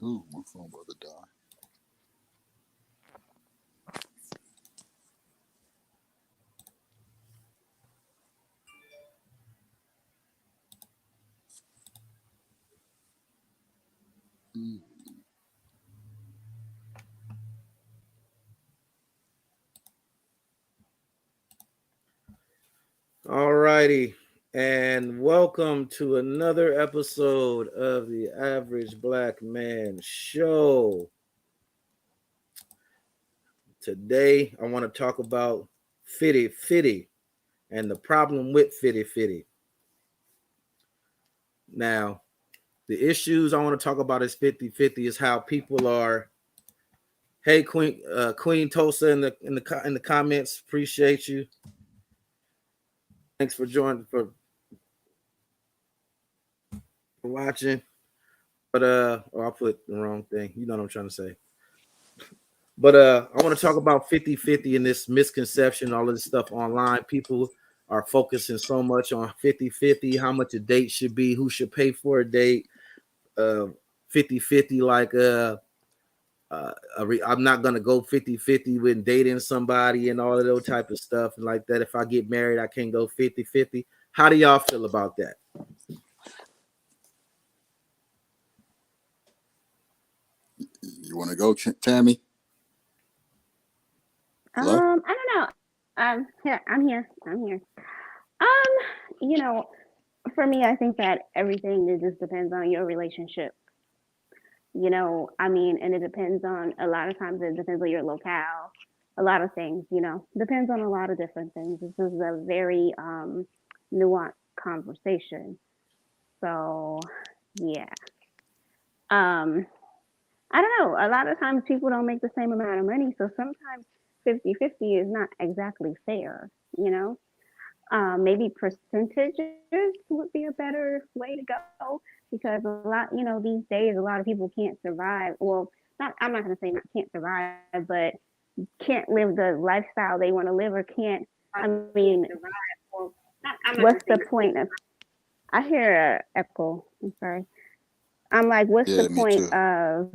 Ooh, my phone about to die. Mm. All righty. And welcome to another episode of the Average Black Man Show. Today, I want to talk about Fitty Fitty and the problem with Fitty Fitty. Now, the issues I want to talk about is 50-50 is how people are. Hey, Queen Tosa in the comments. Appreciate you. Thanks for joining for watching. But or I'll put the wrong thing. You know what I'm trying to say. But I want to talk about 50-50 and this misconception, all of this stuff online. People are focusing so much on 50-50, how much a date should be, who should pay for a date. 50-50, like I'm not gonna go 50-50 when dating somebody and all of those type of stuff and like that. If I get married, I can't go 50-50. How do y'all feel about that? You want to go, Tammy? Hello? I don't know. Here, I'm here. I'm here. You know, for me, I think that everything it just depends on your relationship. I mean, and it depends on a lot of times it depends on your locale, a lot of things. Depends on a lot of different things. This is a very nuanced conversation. So, yeah. Um, I don't know. A lot of times people don't make the same amount of money, so sometimes 50-50 is not exactly fair, you know? Maybe percentages would be a better way to go because a lot, these days, a lot of people can't survive. Well, I'm not going to say not can't survive, but can't live the lifestyle they want to live or can't, I mean, what's the point of, I hear a echo. I'm sorry. I'm like, what's the Yeah, me point too. of,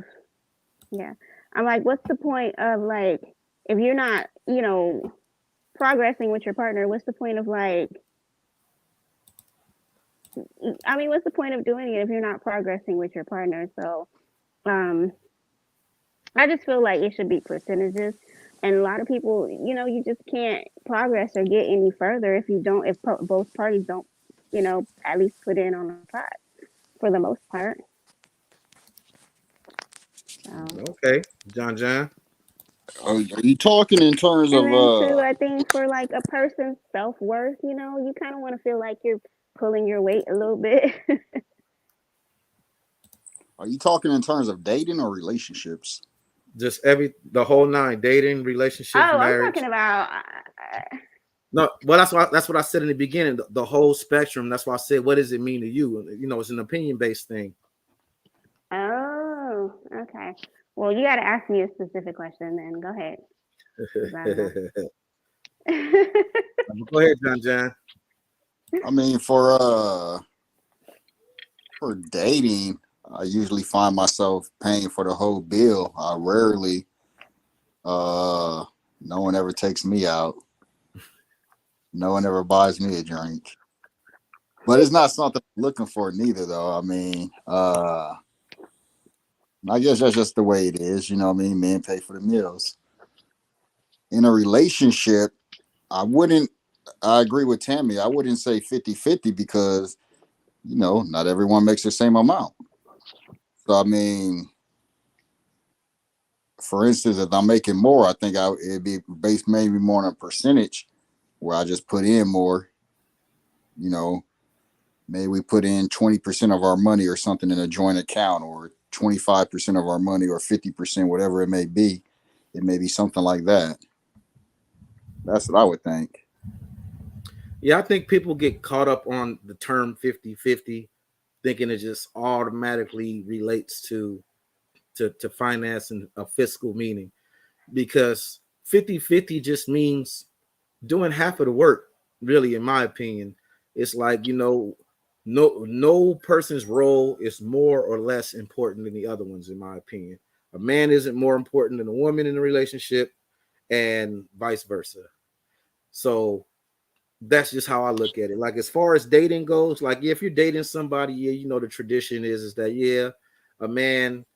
yeah. I'm like, what's the point of like, if you're not, progressing with your partner, what's the point of like, I mean, what's the point of doing it if you're not progressing with your partner? So, um, I just feel like it should be percentages. And a lot of people, you just can't progress or get any further if you don't, if both parties don't, at least put in on the pot for the most part. So, Okay, John. Are you talking in terms and of then too, I think for like a person's self worth, you kind of want to feel like you're pulling your weight a little bit. are you talking in terms of dating or relationships? Just the whole nine, dating, relationships, Oh, I'm marriage. talking about. No, well, that's what I said in the beginning. The whole spectrum. That's why I said, what does it mean to you? It's an opinion based thing. Oh, okay. Well, you got to ask me a specific question then. Go ahead. 'Cause I don't know. Go ahead, John. I mean, for dating, I usually find myself paying for the whole bill. I rarely, uh, no one ever takes me out. No one ever buys me a drink. But it's not something I'm looking for neither, though. I mean, I guess that's just the way it is. You know what I mean? Men pay for the meals. In a relationship, I wouldn't, I agree with Tammy. I wouldn't say 50-50 because, not everyone makes the same amount. So, I mean, for instance, if I'm making more, I think it'd be based maybe more on a percentage where I just put in more, you know, maybe we put in 20% of our money or something in a joint account or 25% of our money or 50%, whatever it may be. It may be something like that. That's what I would think. Yeah, I think people get caught up on the term 50-50, thinking it just automatically relates to finance and a fiscal meaning. Because 50-50 just means doing half of the work, really, in my opinion. It's like, no person's role is more or less important than the other ones, in my opinion. A man isn't more important than a woman in a relationship, and vice versa. So that's just how I look at it. Like as far as dating goes, like if you're dating somebody, yeah, you know the tradition is that yeah, a man,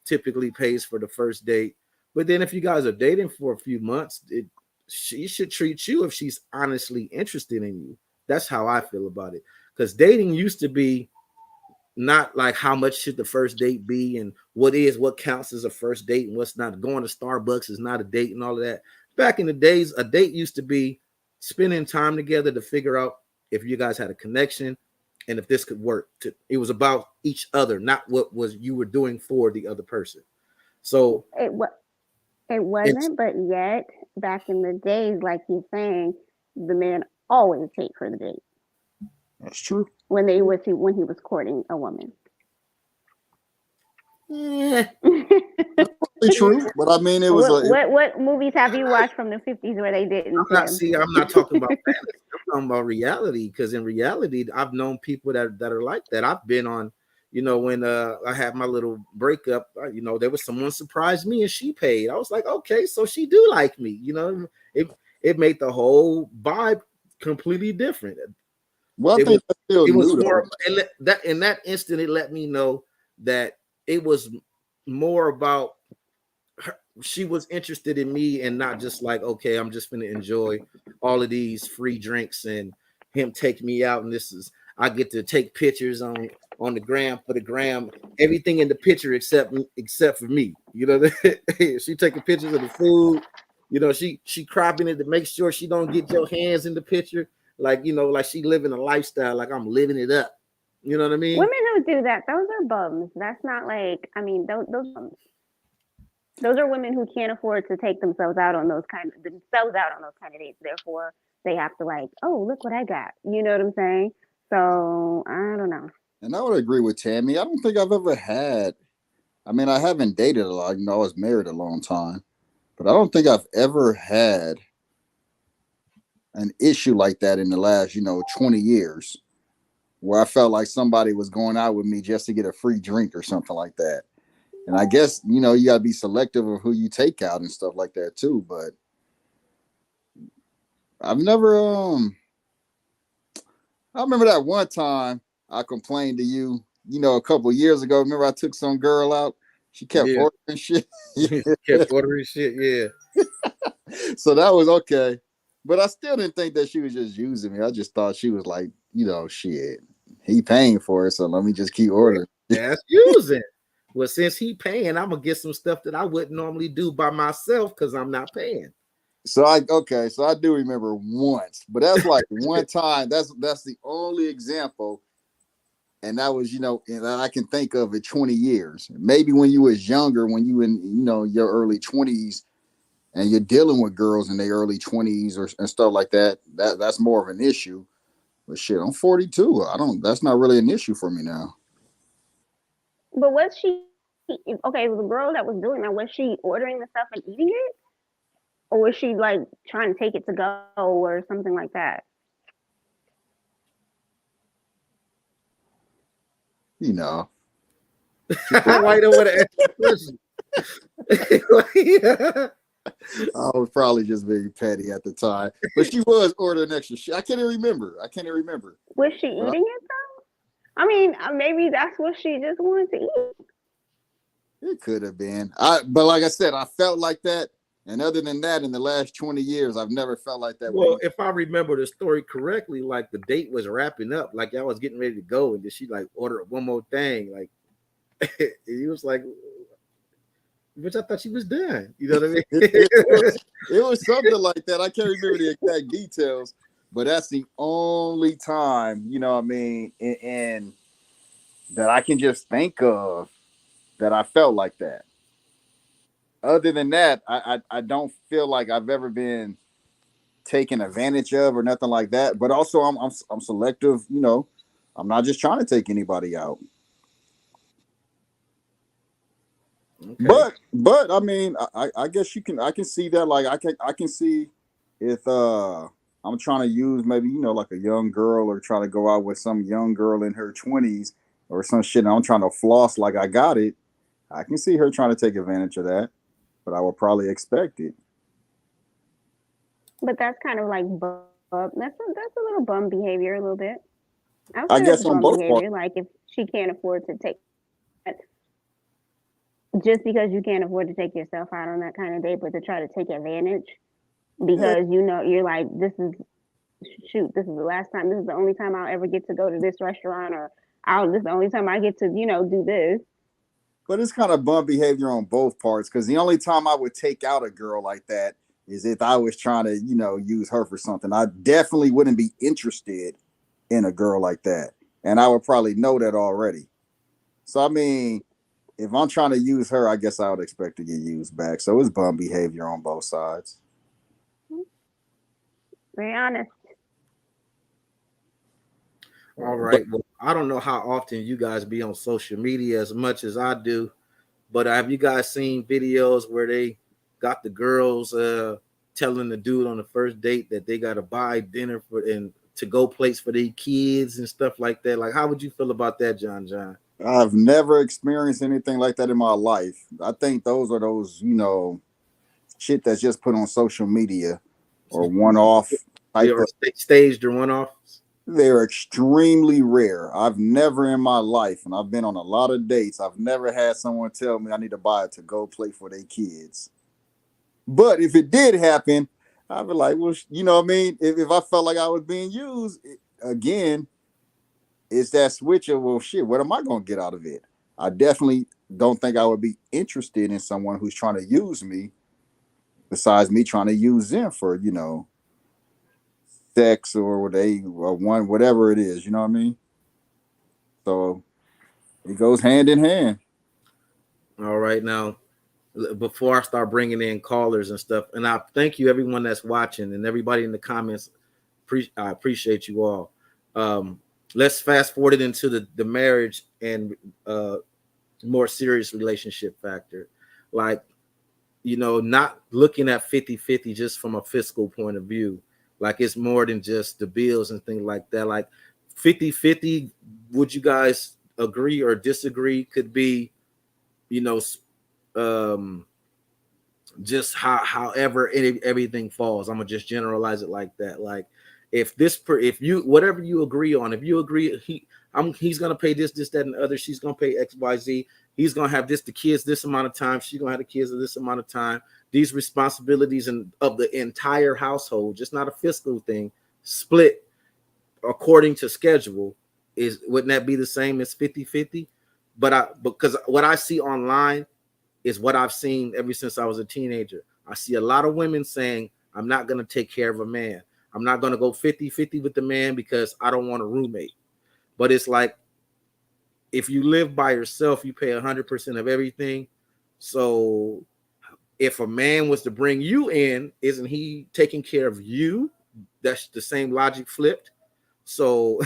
typically pays for the first date. But then if you guys are dating for a few months, she should treat you if she's honestly interested in you. That's how I feel about it. Because dating used to be not like how much should the first date be and what counts as a first date and what's not. Going to Starbucks is not a date and all of that. Back in the days, a date used to be spending time together to figure out if you guys had a connection and if this could work. It was about each other, not what was you were doing for the other person. So it wasn't, but yet back in the days, like he's saying, the man always paid for the date. That's true. When he was courting a woman. Yeah. True, but I mean, it was what movies have you watched from the 50s where they didn't? I'm not talking about fantasy. I'm talking about reality, because in reality, I've known people that are like that. I've been on, when I had my little breakup, there was someone surprised me and she paid. I was like, okay, so she do like me. It made the whole vibe completely different. Well, I think it was more that in that instant, it let me know that it was more about her. She was interested in me and not just like, okay, I'm just gonna enjoy all of these free drinks and him take me out, and I get to take pictures on the gram for the gram, everything in the picture except for me. She taking pictures of the food. She cropping it to make sure she don't get your hands in the picture. Like she living a lifestyle, like I'm living it up. You know what I mean? Women who do that, those are bums. That's not like, I mean, those bums. Those are women who can't afford to take themselves out on those kind of dates. Therefore, they have to like, oh, look what I got. You know what I'm saying? So I don't know. And I would agree with Tammy. I don't think I've ever had. I mean, I haven't dated a lot. I was married a long time, but I don't think I've ever had an issue like that in the last, 20 years, where I felt like somebody was going out with me just to get a free drink or something like that. And I guess, you got to be selective of who you take out and stuff like that too. But I've never, I remember that one time I complained to you, a couple of years ago. Remember I took some girl out? She kept ordering shit. Kept ordering shit, yeah. So that was okay. But I still didn't think that she was just using me. I just thought she was like, shit, he paying for it, so let me just keep ordering. That's using. Well, since he paying, I'm gonna get some stuff that I wouldn't normally do by myself because I'm not paying. So I do remember once, but that's like one time. That's the only example, and that was that I can think of in 20 years. Maybe when you was younger, when you in your early 20s. And you're dealing with girls in their early 20s and stuff like that, that's more of an issue. But shit, I'm 42. That's not really an issue for me now. But was she okay? The girl that was doing that, was she ordering the stuff and eating it, or was she like trying to take it to go or something like that? Why don't want to ask the question? I was probably just being petty at the time, but she was ordering extra shit. I can't even remember. Was she eating it though? I mean, maybe that's what she just wanted to eat. It could have been. But like I said, I felt like that. And other than that, in the last 20 years, I've never felt like that. Well, if I remember the story correctly, like the date was wrapping up, like I was getting ready to go, and then she like ordered one more thing. Like he was like, which I thought she was done. You know what I mean? it was something like that. I can't remember the exact details, but that's the only time, what I mean, and that I can just think of that I felt like that. Other than that, I don't feel like I've ever been taken advantage of or nothing like that. But also, I'm selective. I'm not just trying to take anybody out. Okay. But I mean, I guess I can see that. Like I can see if I I'm trying to use maybe, like a young girl or try to go out with some young girl in her 20s or some shit, and I'm trying to floss like I got it, I can see her trying to take advantage of that, but I would probably expect it. But that's kind of like that's a little bum behavior a little bit. I would I say that's guess on bum both parts. behavior. Like if she can't afford to take that, just because you can't afford to take yourself out on that kind of date, but to try to take advantage Yeah, because you're like, this is shoot, this is the last time, this is the only time I'll ever get to go to this restaurant, or this is the only time I get to, do this. but it's kind of bum behavior on both parts because the only time I would take out a girl like that is if I was trying to, use her for something. I definitely wouldn't be interested in a girl like that. And I would probably know that already. So, I mean, if I'm trying to use her, I guess I would expect to get used back. So it's bum behavior on both sides. Very honest. All But right. Well, I don't know how often you guys be on social media as much as I do, but have you guys seen videos where they got the girls telling the dude on the first date that they got to buy dinner for and to go plates for their kids and stuff like that? Like, how would you feel about that, John? I've never experienced anything like that in my life. I think those are those, shit that's just put on social media or one off Yeah, type or of. staged or one off. They're extremely rare. I've never in my life, and I've been on a lot of dates, I've never had someone tell me I need to buy a to-go plate for their kids. But if it did happen, I'd be like, well, you know what I mean? If I felt like I was being used, again, it's that switch of, well, shit, what am I going to get out of it? I definitely don't think I would be interested in someone who's trying to use me besides me trying to use them for, sex or one, whatever it is, you know what I mean? So it goes hand in hand. All right, now before I start bringing in callers and stuff, and I thank you everyone that's watching and everybody in the comments. I appreciate you all. Let's fast forward it into the marriage and more serious relationship factor. Like, not looking at 50-50 just from a fiscal point of view. Like it's more than just the bills and things like that. Like 50-50, would you guys agree or disagree? Could be, you know, just however everything falls. I'm gonna just generalize it like that. Like if you whatever you agree on, if you agree he's gonna pay this, that, and the other, she's gonna pay XYZ, he's gonna have the kids this amount of time, she's gonna have the kids this amount of time, these responsibilities and of the entire household, just not a fiscal thing, split according to schedule, wouldn't that be the same as 50-50? Because what I see online is what I've seen ever since I was a teenager. I see a lot of women saying, I'm not going to take care of a man. I'm not going to go 50-50 with the man because I don't want a roommate. But it's like, if you live by yourself, you pay 100% of everything. So if a man was to bring you in, isn't he taking care of you? That's the same logic flipped. So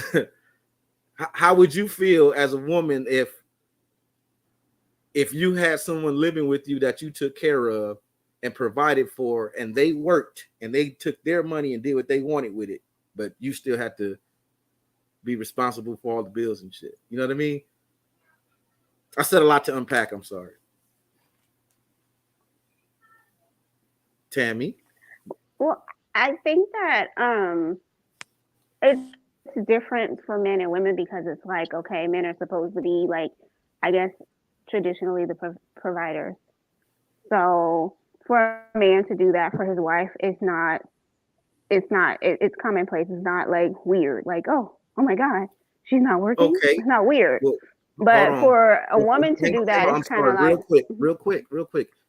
how would you feel as a woman if you had someone living with you that you took care of and provided for, and they worked and they took their money and did what they wanted with it, but you still had to be responsible for all the bills and shit? You know what I mean? I said a lot to unpack. I'm sorry. Tammy? Well, I think that it's different for men and women because it's like, okay, men are supposed to be like, I guess, traditionally the providers. So for a man to do that for his wife, it's commonplace. It's not like weird. Like, oh my God, she's not working. Okay. It's not weird. Well, but for a woman to do that, it's kind of like real quick,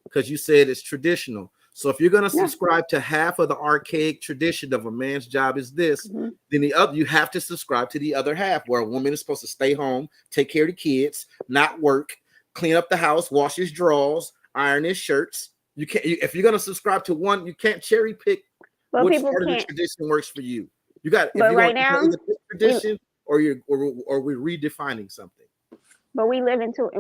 because you said it's traditional. So if you're going to subscribe to half of the archaic tradition of a man's job is this, then the other, you have to subscribe to the other half, where a woman is supposed to stay home, take care of the kids, not work, clean up the house, wash his drawers, iron his shirts. You can't. If you're going to subscribe to one, you can't cherry pick which part of the tradition works for you. You got. But right now, tradition or we're redefining something. But we live into a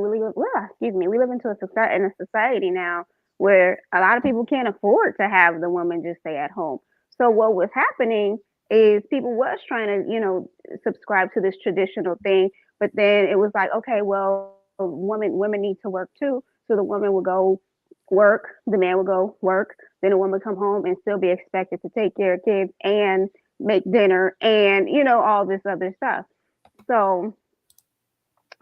society now where a lot of people can't afford to have the woman just stay at home. So what was happening is people was trying to, subscribe to this traditional thing, but then it was like, okay, well, women need to work too. So the woman will go work, the man will go work, then the woman come home and still be expected to take care of kids and make dinner and all this other stuff. So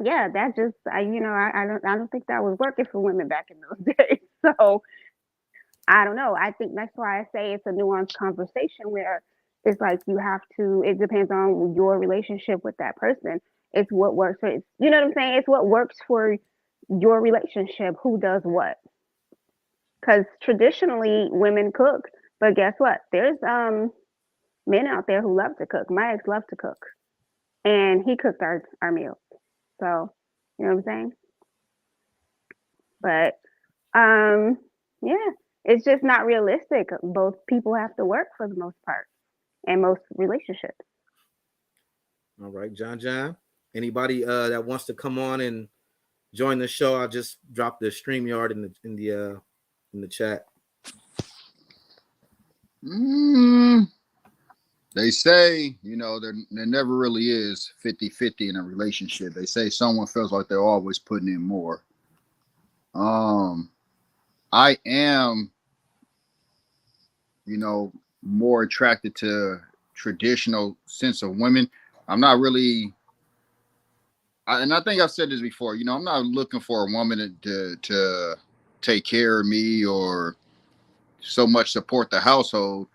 yeah, that just I don't think that was working for women back in those days. So I don't know. I think that's why I say it's a nuanced conversation where it's like you have to. It depends on your relationship with that person. It's what works for. You know what I'm saying? It's what works for your relationship. Who does what? Because traditionally women cook, but guess what? There's men out there who love to cook. My ex loved to cook, and he cooked our meals. So you know what I'm saying? But yeah, it's just not realistic. Both people have to work for the most part, and most relationships. All right, John. Anybody that wants to come on and join the show, I'll just drop the StreamYard in the chat. They say, there never really is 50-50 in a relationship. They say someone feels like they're always putting in more. I am, more attracted to traditional sense of women. I'm not really, and I think I've said this before, I'm not looking for a woman to take care of me or so much support the household.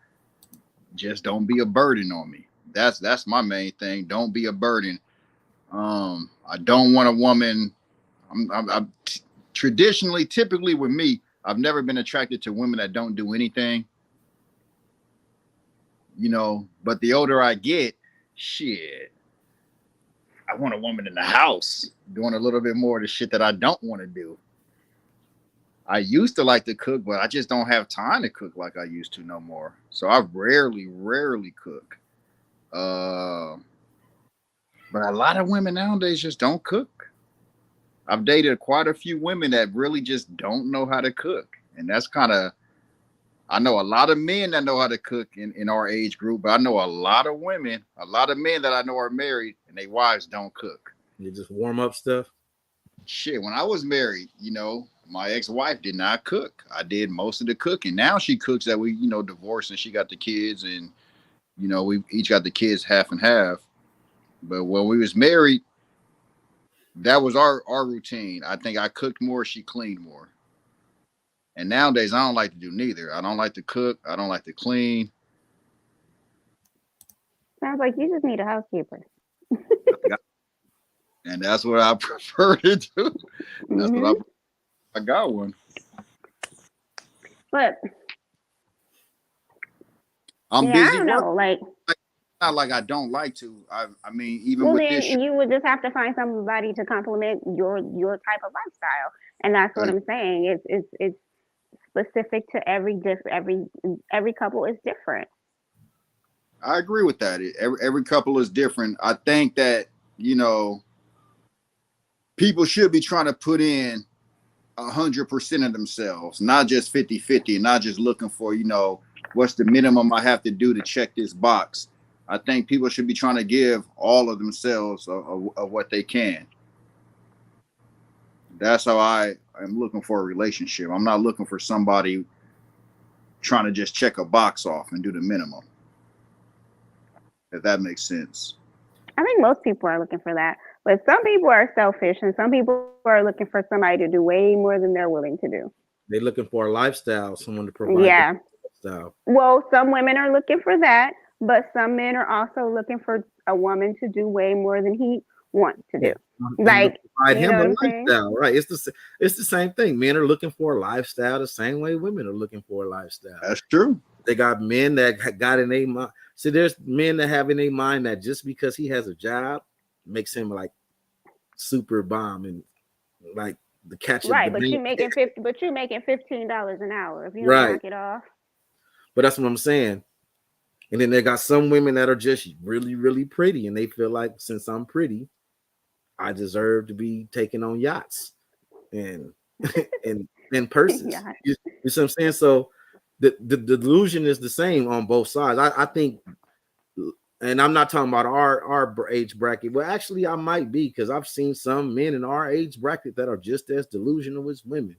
Just don't be a burden on me. That's my main thing. Don't be a burden. I don't want a woman. I'm traditionally, typically with me, I've never been attracted to women that don't do anything. But the older I get, shit, I want a woman in the house doing a little bit more of the shit that I don't want to do. I used to like to cook, but I just don't have time to cook like I used to no more. So I rarely cook. But a lot of women nowadays just don't cook. I've dated quite a few women that really just don't know how to cook. And that's I know a lot of men that know how to cook in our age group, but I know a lot of women, a lot of men that I know are married and their wives don't cook. You just warm up stuff? Shit, when I was married, my ex-wife did not cook. I did most of the cooking. Now she cooks that we, divorced and she got the kids and, we each got the kids half and half. But when we was married, that was our routine. I think I cooked more, she cleaned more. And nowadays, I don't like to do neither. I don't like to cook. I don't like to clean. Sounds like you just need a housekeeper. And that's what I prefer to do. That's what I got one. But I'm busy. I don't know. Like, not like I don't like to. I mean, even well, with then this, you would just have to find somebody to complement your type of lifestyle, and that's what I'm saying. It's specific to every couple is different. I agree with that. Every couple is different. I think that people should be trying to put in 100% of themselves, not just 50-50, not just looking for what's the minimum I have to do to check this box. I think people should be trying to give all of themselves of what they can. That's how I am looking for a relationship. I'm not looking for somebody trying to just check a box off and do the minimum. If that makes sense. I think most people are looking for that, but some people are selfish and some people are looking for somebody to do way more than they're willing to do. They're looking for a lifestyle, someone to provide. Yeah. Lifestyle. Well, some women are looking for that, but some men are also looking for a woman to do way more than he wants to do. Like, provide him a lifestyle, right? It's the same thing. Men are looking for a lifestyle the same way women are looking for a lifestyle. That's true. They got men that got in their mind. See, there's men that have in their mind that just because he has a job makes him like super bomb and like the catch. Right, but you're making $15 an hour if you right. knock it off. But that's what I'm saying. And then they got some women that are just really, really pretty, and they feel like since I'm pretty, I deserve to be taking on yachts and purses. Yeah. You see what I'm saying? So the delusion is the same on both sides. I think, and I'm not talking about our age bracket. Well, actually, I might be, because I've seen some men in our age bracket that are just as delusional as women.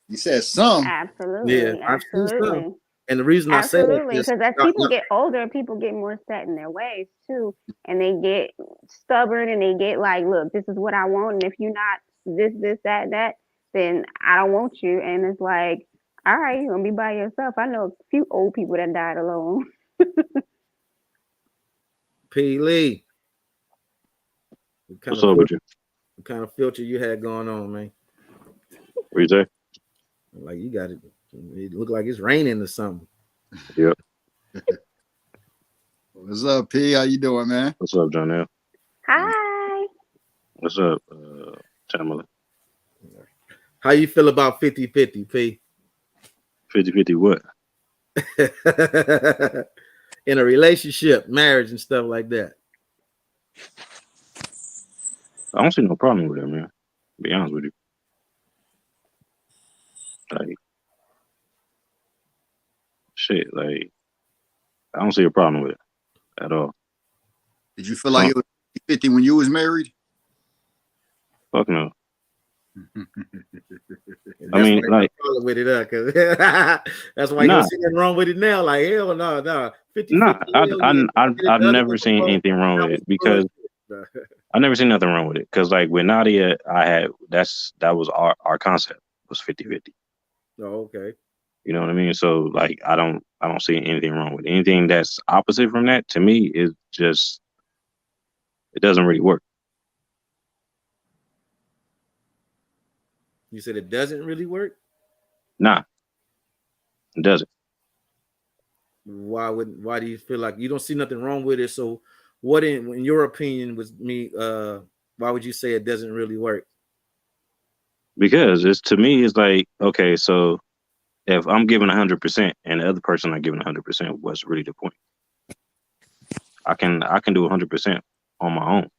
You said some. Absolutely, Yeah, I've seen some. absolutely. And the reason I say that Absolutely, is because as people get older, people get more set in their ways too, and they get stubborn, and they get like, "Look, this is what I want, and if you're not this, that, then I don't want you." And it's like, all right, you're gonna be by yourself. I know a few old people that died alone. P. Lee, What's up with you? what kind of filter you had going on, man? What you say? Like you got it. It look like it's raining or something. Yep. What's up, P? How you doing, man? What's up, Jonelle? Hi. What's up, Tamala? How you feel about 50-50, P? 50-50 what? In a relationship, marriage, and stuff like that. I don't see no problem with it, man. To be honest with you. Like, shit, like, I don't see a problem with it at all. Did you feel like it was 50 when you was married? Fuck no. I mean, like, with it up, cause that's why you don't see nothing wrong with it now. Like, hell no. 50, nah, I've never seen anything wrong with it, because I never seen nothing wrong with it. Because like with Nadia, that was our concept was 50-50. Oh, okay. You know what I mean? So like I don't see anything wrong with it. Anything that's opposite from that, to me, is just, it doesn't really work. You said it doesn't really work? Nah, it doesn't. Why do you feel like you don't see nothing wrong with it? So what in your opinion was me, why would you say it doesn't really work? Because to me, it's like, okay, so if I'm giving 100% and the other person not giving 100%, what's really the point? I can do 100% on my own.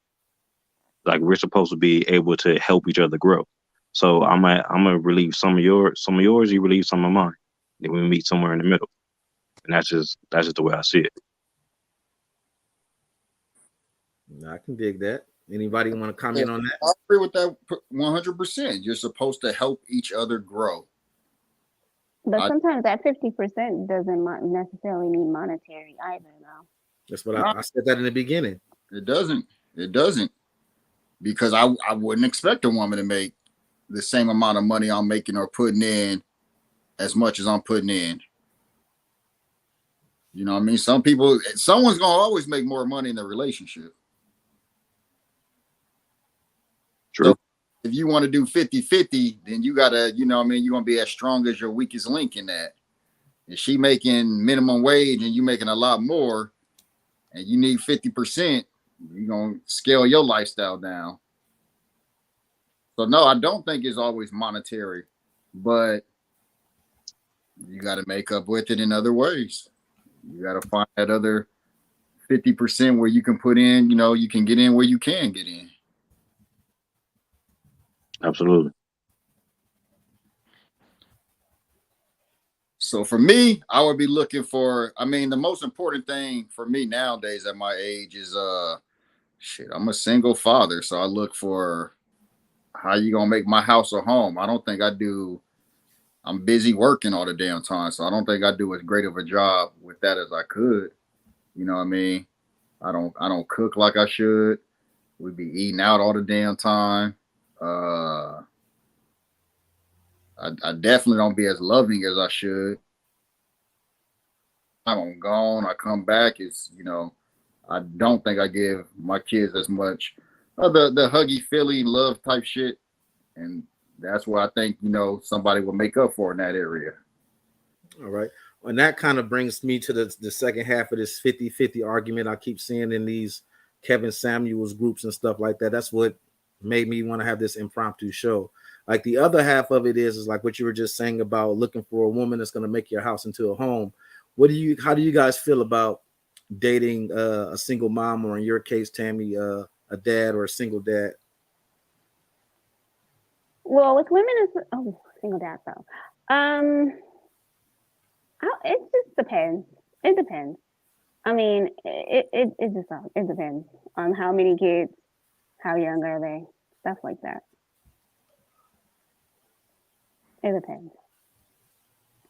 Like, we're supposed to be able to help each other grow. So I'm gonna relieve some of yours, you relieve some of mine. Then we meet somewhere in the middle. And that's just the way I see it. I can dig that. Anybody want to comment on that? I agree with that 100%. You're supposed to help each other grow. But sometimes that 50% doesn't necessarily mean monetary either, though. That's what I said that in the beginning. It doesn't. Because I wouldn't expect a woman to make the same amount of money I'm making or putting in as much as I'm putting in. You know what I mean? Someone's going to always make more money in a relationship. True. So if you want to do 50-50, then you got to, you know what I mean, you're going to be as strong as your weakest link in that. If she making minimum wage and you making a lot more and you need 50%, you're going to scale your lifestyle down. So no, I don't think it's always monetary, but you got to make up with it in other ways. You got to find that other 50% where you can put in, you know, you can get in where you can get in. Absolutely. So for me, I would be looking for, I mean, the most important thing for me nowadays at my age is, I'm a single father. So I look for how you going to make my house a home. I don't think I'm busy working all the damn time. So I don't think I do as great of a job with that as I could. You know what I mean? I don't cook like I should. We'd be eating out all the damn time. I definitely don't be as loving as I should. I'm gone. I come back. It's, you know, I don't think I give my kids as much of the huggy feely love type shit. And that's where I think, you know, somebody will make up for in that area. All right. And that kind of brings me to the second half of this 50-50 argument I keep seeing in these Kevin Samuels groups and stuff like that. That's what made me want to have this impromptu show. Like the other half of it is like what you were just saying about looking for a woman that's going to make your house into a home. How do you guys feel about dating a single mom, or in your case, Tammy, a dad or a single dad? Well, with women, it's single dad though. It just depends. It depends. I mean, it just it depends on how many kids, how young are they, stuff like that. It depends.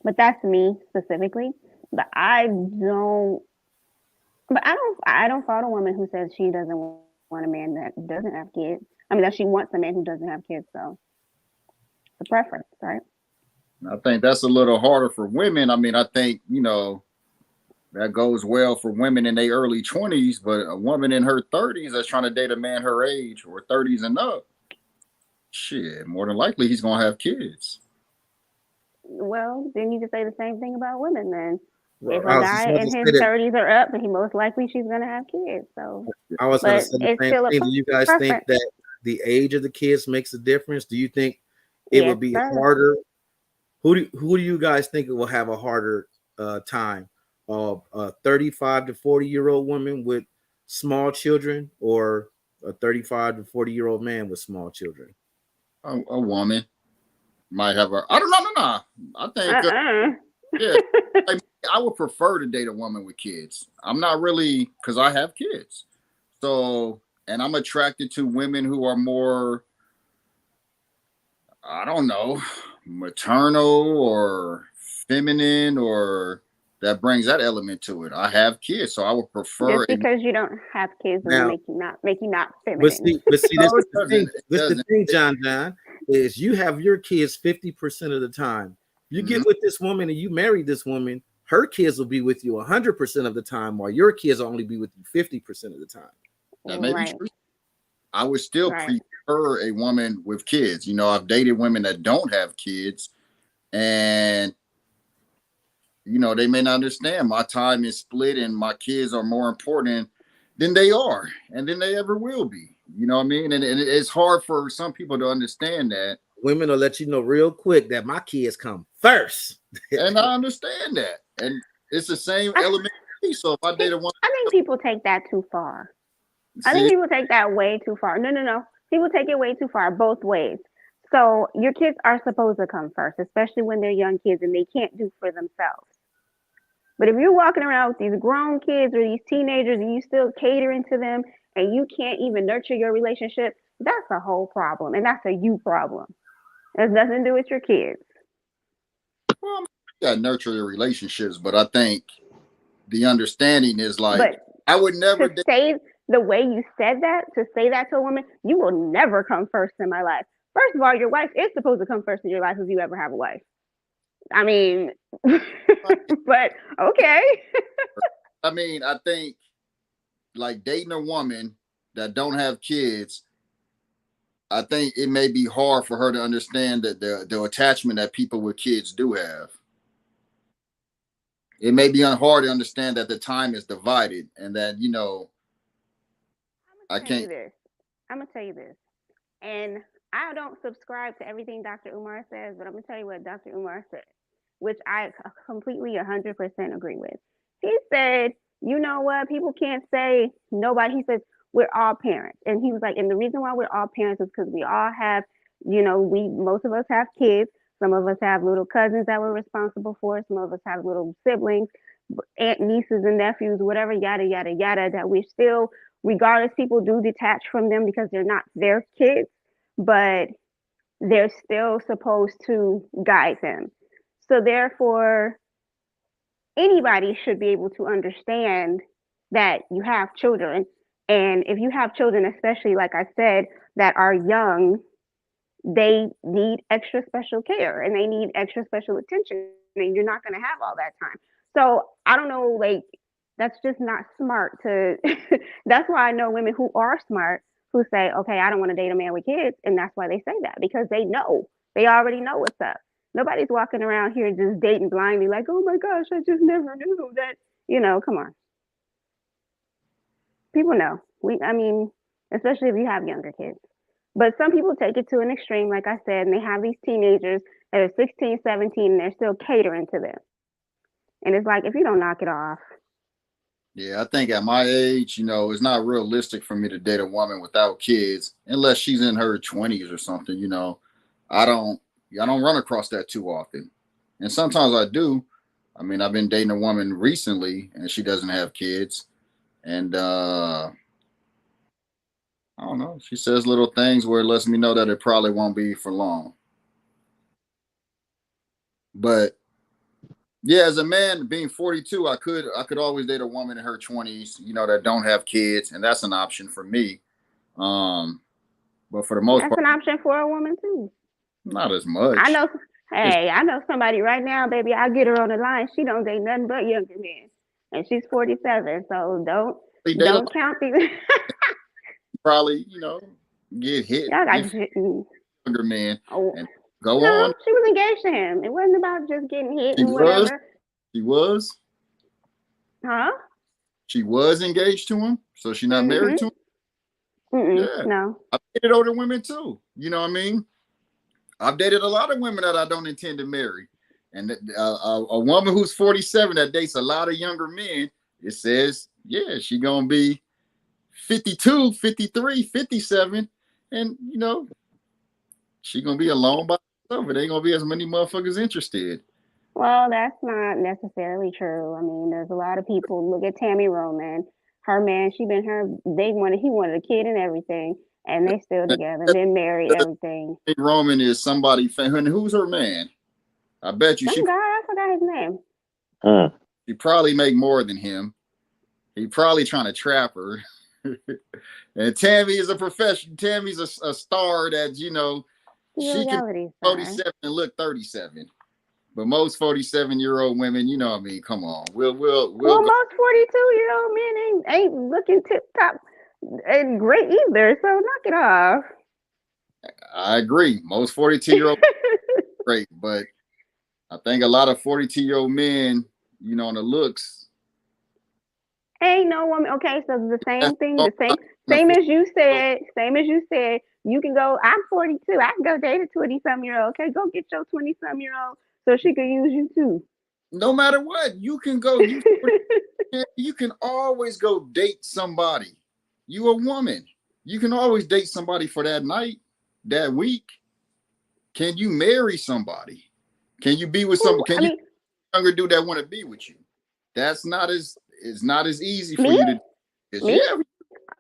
But that's me specifically. But I don't. But I don't fault a woman who says she doesn't want a man that doesn't have kids. I mean, that she wants a man who doesn't have kids. So it's a preference, right? I think that's a little harder for women. I mean, I think, that goes well for women in their early 20s, but a woman in her 30s that's trying to date a man her age or 30s and up, shit, more than likely he's going to have kids. Well, then you can say the same thing about women then. Well, If a I was guy just in gonna his say that. 30s are up, then he most likely she's going to have kids. So, I was going to but say the it's same still a thing. Do you guys think preference. that the age of the kids makes a difference? Do you think it Yes, would be sir. harder? Who do you guys think it will have a harder time? A 35 to 40-year-old woman with small children, or a 35 to 40-year-old man with small children? A woman might have I don't know. No. I think, yeah, I would prefer to date a woman with kids. I'm not really, because I have kids. So, and I'm attracted to women who are more, I don't know, maternal or feminine, or that brings that element to it. I have kids, so I would prefer. Just because you don't have kids doesn't Now, make you not But feminine. see, this is the thing. This is the thing, John, is you have your kids 50% of the time. You get with this woman and you marry this woman, her kids will be with you 100% of the time, while your kids will only be with you 50% of the time. That may Right. be true. I would still Right. prefer a woman with kids. I've dated women that don't have kids, and they may not understand. My time is split, and my kids are more important than they are, and than they ever will be. You know what I mean? And it's hard for some people to understand that. Women will let you know real quick that my kids come first. And I understand that. And it's the same element. So if I date a woman, I think people take that too far. I think see, people take that way too far. No. People take it way too far, both ways. So your kids are supposed to come first, especially when they're young kids and they can't do for themselves. But if you're walking around with these grown kids or these teenagers and you still catering to them and you can't even nurture your relationship, that's a whole problem. And that's a you problem. It has nothing to do with your kids. well, you got to nurture your relationships, but I think the understanding is like, But I would never to say the way you said that, to say that to a woman, you will never come first in my life. First of all, your wife is supposed to come first in your life if you ever have a wife. I mean, but okay. I mean, I think like dating a woman that don't have kids, I think it may be hard for her to understand that the attachment that people with kids do have. It may be hard to understand that the time is divided, and that I can't. I'm gonna tell you this, and I don't subscribe to everything Dr. Umar says, but I'm gonna tell you what Dr. Umar said, which I completely 100% agree with. He said, you know what? People can't say nobody. He says we're all parents, and he was like, and the reason why we're all parents is because we all have, most of us have kids. Some of us have little cousins that we're responsible for. Some of us have little siblings, aunt, nieces, and nephews, whatever, yada yada yada. That we still, regardless, people do detach from them because they're not their kids, but they're still supposed to guide them. So therefore, anybody should be able to understand that you have children. And if you have children, especially like I said, that are young, they need extra special care and they need extra special attention. And you're not going to have all that time. So I don't know, like, that's just not smart to, that's why I know women who are smart who say, okay, I don't want to date a man with kids. And that's why they say that, because they already know what's up. Nobody's walking around here just dating blindly like, oh my gosh, I just never knew that, come on. People know. I mean, especially if you have younger kids. But some people take it to an extreme, like I said, and they have these teenagers that are 16, 17, and they're still catering to them. And it's like, if you don't knock it off. Yeah, I think at my age, it's not realistic for me to date a woman without kids, unless she's in her 20s or something. I don't run across that too often. And sometimes I do. I mean, I've been dating a woman recently, and she doesn't have kids, and I don't know. She says little things where it lets me know that it probably won't be for long. But yeah, as a man being 42, I could always date a woman in her 20s, that don't have kids, and that's an option for me. But for the most That's part, an option for a woman too. not as much. I know. Hey, I know somebody right now, baby. I get her on the line. She don't date nothing but younger men, and she's 47. So don't count these. Probably, get hit. Y'all got Younger man. oh. And go No, on. she was engaged to him. It wasn't about just getting hit She and whatever. She was. Huh? She was engaged to him, so she's not married to him. Yeah. No. I've dated older women too. You know what I mean? I've dated a lot of women that I don't intend to marry. And a woman who's 47 that dates a lot of younger men, it says, yeah, she gonna be 52, 53, 57, and she gonna be alone by herself. It ain't gonna be as many motherfuckers interested. Well, that's not necessarily true. I mean, there's a lot of people. Look at Tammy Roman. Her man, he wanted a kid and everything, and they still together. Been married, everything. Roman is somebody. Who's her man? I bet you. Some guy, I forgot his name. He probably make more than him. He probably trying to trap her. And Tammy is a professional. Tammy's a star that she can be 47 and look 37. But most 47-year-old women, I mean, come on. Well, most 42-year-old men ain't looking tip top and great either. So knock it off. I agree. Most 42-year-old great, but I think a lot of 42-year-old men, on the looks. Ain't no woman. Okay, so the same thing. Same as you said. You can go. I'm 42. I can go date a 20-some-year-old. Okay, go get your 20-some-year-old. So she could use you too. No matter what, you can go. You can always go date somebody. You a woman. You can always date somebody for that night, that week. Can you marry somebody? Can you be with somebody? Can you younger dude that want to be with you? It's not as easy for you to. Me? Yeah.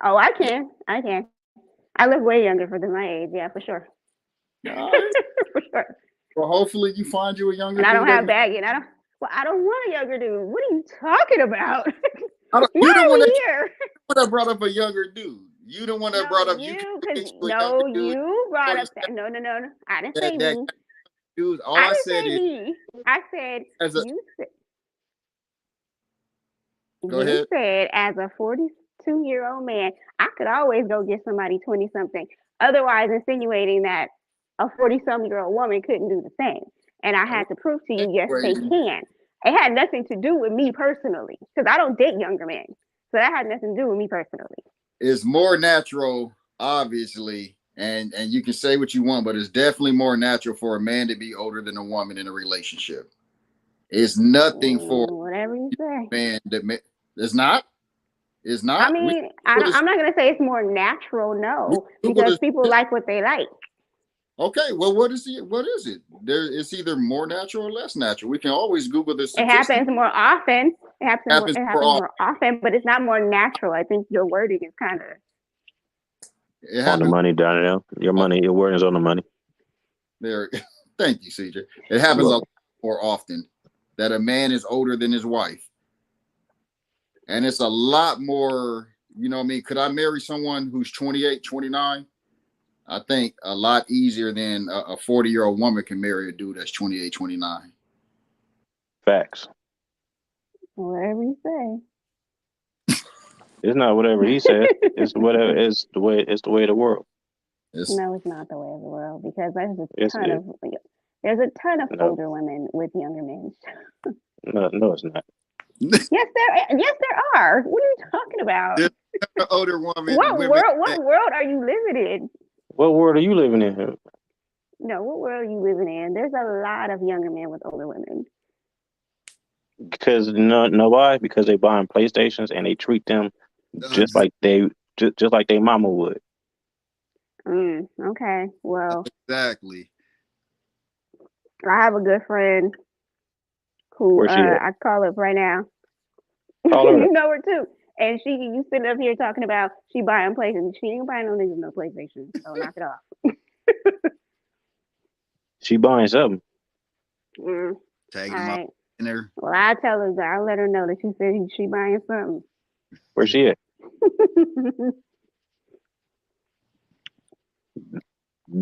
Oh, I can. I look way younger for my age. Yeah, for sure. Right. For sure. Well, hopefully you find you a younger dude. And I don't have baggage. I don't want a younger dude. What are you talking about? You don't want to brought up a younger dude. You don't want to brought up you brought up that. No. I didn't say me. Dude, I said me. I said Go ahead. You said as a 42-year-old man, I could always go get somebody 20-something. Otherwise, insinuating that a 40-some-year-old woman couldn't do the same. And I had to prove to you, yes, they can. It had nothing to do with me personally, because I don't date younger men. So that had nothing to do with me personally. It's more natural, obviously, and you can say what you want, but it's definitely more natural for a man to be older than a woman in a relationship. It's nothing for whatever you say. Man, it's not. It's not. I mean, I'm not going to say it's more natural, no, because people like what they like. Okay, well, what is it? It's either more natural or less natural. We can always Google this. It happens more often. It happens more often, but it's not more natural. I think your wording is kind of on the money, Donnell. Your wording is on the money. There, thank you, CJ. It happens a lot more often that a man is older than his wife, and it's a lot more. You know what I mean? Could I marry someone who's 28, 29? I think a lot easier than a 40-year-old woman can marry a dude that's 28, 29. Facts. Whatever you say. It's not whatever he said. It's whatever. It's the way of the world. No, it's not the way of the world, because there's a ton of older women with younger men. No, it's not. Yes, there are. What are you talking about? An older woman. What world are you living in? What world are you living in? No, what world are you living in? There's a lot of younger men with older women. Because know why? Because they buy PlayStations and they treat them just like they mama would. Okay. Well. Exactly. I have a good friend who Where's she at? I call up right now. Call her. You know her too. And you sitting up here talking about she buying PlayStation. She ain't buying no niggas no PlayStation. So knock it off. She buying something. Mm, all Tagging him up right. in there. Well, I tell her that I'll let her know that you said she buying something. Where's she at?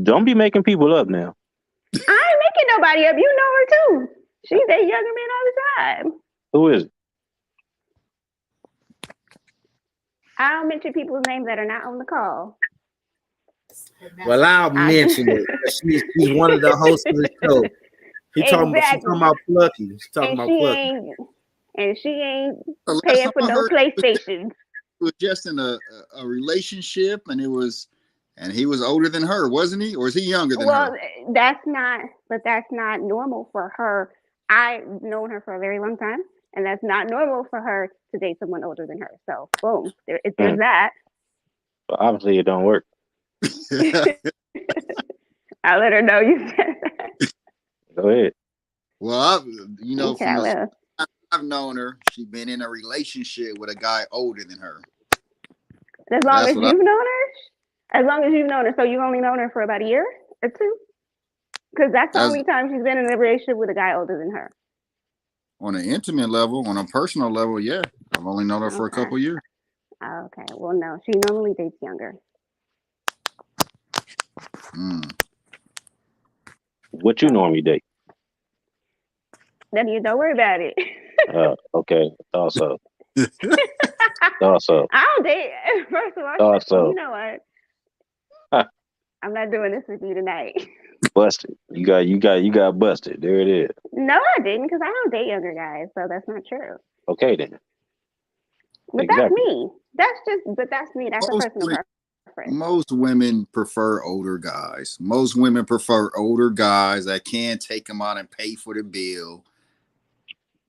Don't be making people up now. I ain't making nobody up. You know her too. She dates younger men all the time. Who is it? I don't mention people's names that are not on the call. Well, I'll mention it. She's one of the hosts of the show. She talking about Plucky. She's talking about Plucky. She ain't The last paying time for I no heard, PlayStation. was just in a relationship, and he was older than her, wasn't he? Or is he younger than her? That's not normal for her. I've known her for a very long time, and that's not normal for her to date someone older than her. So, boom, there's that. Well, obviously, it don't work. I'll let her know you said that. Go ahead. Well, Okay, I've known her. She's been in a relationship with a guy older than her. as long as you've known her? As long as you've known her. So you've only known her for about a year or two? Because that's the only time she's been in a relationship with a guy older than her. On an intimate level, on a personal level, yeah. I've only known her for a couple years. Okay. Well, no, she normally dates younger. What you normally date? Then you don't worry about it. Okay. Also. Also. I don't date. First of all, Also. You know what? I'm not doing this with you tonight. Busted. You got busted. There it is. No, I didn't, because I don't date younger guys, so that's not true. Okay then. But exactly. That's me. That's me. That's a personal preference. Most women prefer older guys. Most women prefer older guys that can take them out and pay for the bill,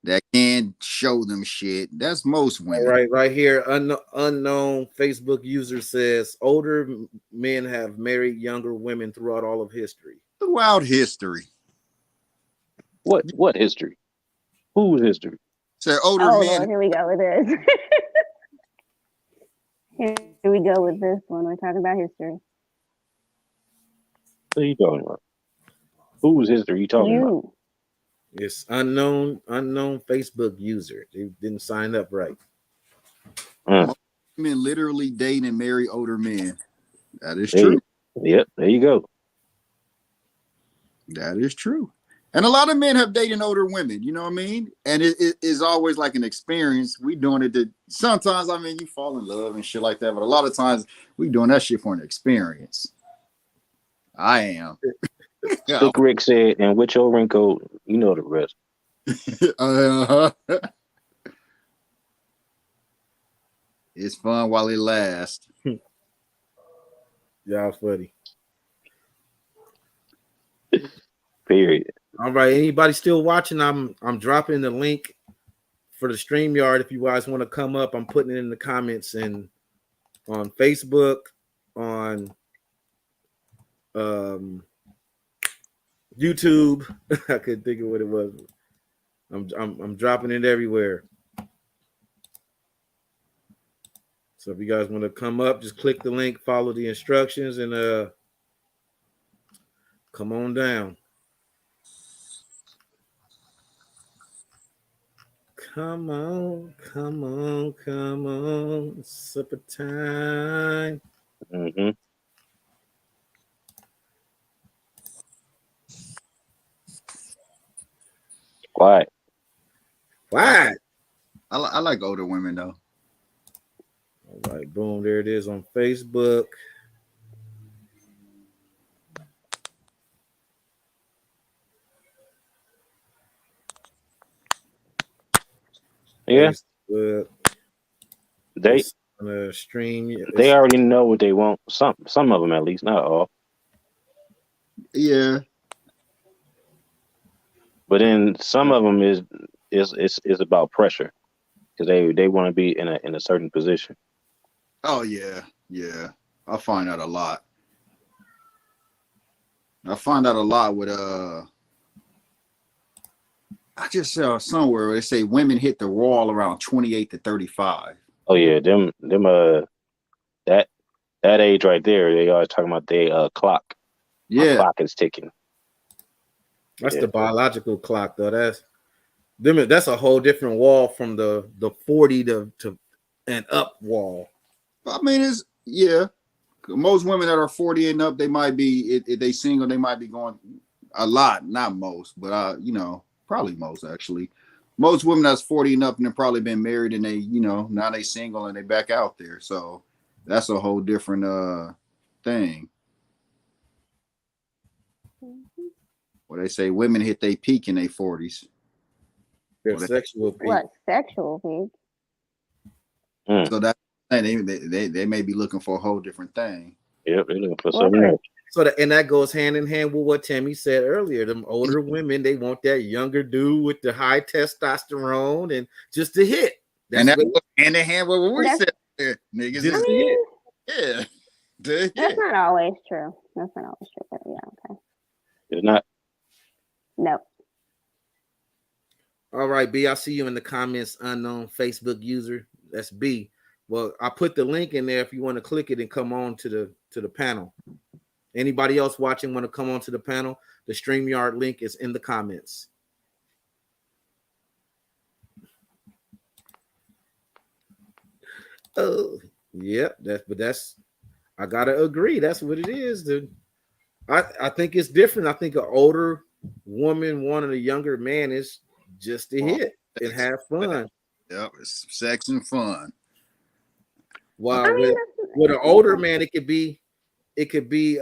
that can show them shit. That's most women. Right here. Unknown Facebook user says older men have married younger women throughout all of history. Throughout history. What history? Whose history? Say older men. Lord, here we go with this. Here we go with this one. We're talking about history. What are you talking about? Whose history are you talking about? It's unknown Facebook user. They didn't sign up right. Men literally date and marry older men. That is true. Yep, there you go. That is true. And a lot of men have dated older women, you know what I mean? And it is always like an experience. We doing it to sometimes, I mean, you fall in love and shit like that, but a lot of times we doing that shit for an experience. I am. Slick Rick said, and with your wrinkle, you know the rest. It's fun while it lasts. Y'all funny. Period. All right. Anybody still watching? I'm dropping the link for the StreamYard. If you guys want to come up, I'm putting it in the comments and on Facebook, on YouTube. I couldn't think of what it was. I'm dropping it everywhere. So if you guys want to come up, just click the link, follow the instructions, and come on down. Come on. Supper time. Mm-hmm. Quiet. I like older women though. All right, boom, there it is on Facebook. Yeah. Facebook. They stream. They already know what they want. Some of them at least, not all. Yeah. But then some of them is about pressure because they want to be in a certain position. Oh yeah. I find that a lot. I find that a lot with I just saw somewhere where they say women hit the wall around 28 to 35. Oh yeah, them that age right there. They always talking about they clock. My Yeah, clock is ticking. That's Yeah. the biological clock, though. That's a whole different wall from the 40 to and up wall. I mean, most women that are 40 and up, they might be if they single, they might be going a lot, not most, but probably most actually. Most women that's 40 and up and have probably been married and they, now they single and they back out there. So that's a whole different thing. Where they say women hit their peak in their 40s. Their sexual peak. What sexual peak? So that they may be looking for a whole different thing. Yep, they're looking for something else. So that goes hand in hand with what Tammy said earlier. Them older women, they want that younger dude with the high testosterone and just to hit. And that goes hand in hand with what we said there, niggas. Just to hit. Yeah. That's not always true. That's not always true. But yeah, okay. It's not. No. All right, B. I see you in the comments, unknown Facebook user. That's B. Well, I put the link in there if you want to click it and come on to the panel. Anybody else watching want to come on to the panel? The StreamYard link is in the comments. Oh, yeah, I gotta agree. That's what it is, dude. I think it's different. I think an older woman wanting a younger man is just to hit and have fun. Yep, it's sex and fun. Wow, with an older man, it could be He trying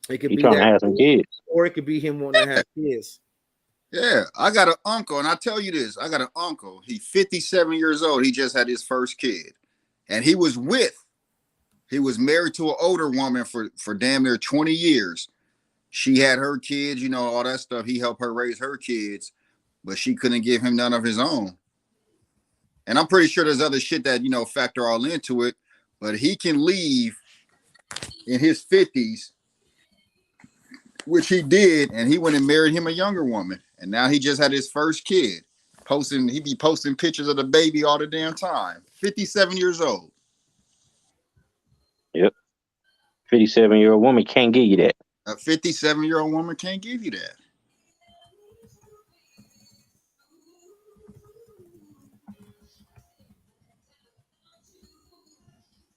to have some kids, or it could be him wanting to have kids. Yeah, I got an uncle, and I tell you this, I got an uncle. He's 57 years old. He just had his first kid, and he was married to an older woman for damn near 20 years. She had her kids, all that stuff. He helped her raise her kids, but she couldn't give him none of his own. And I'm pretty sure there's other shit that, factor all into it, but he can leave in his 50s, which he did, and he went and married him a younger woman. And now he just had his first kid. He be posting pictures of the baby all the damn time. 57 years old. Yep. 57-year-old woman can't give you that. A 57-year-old woman can't give you that.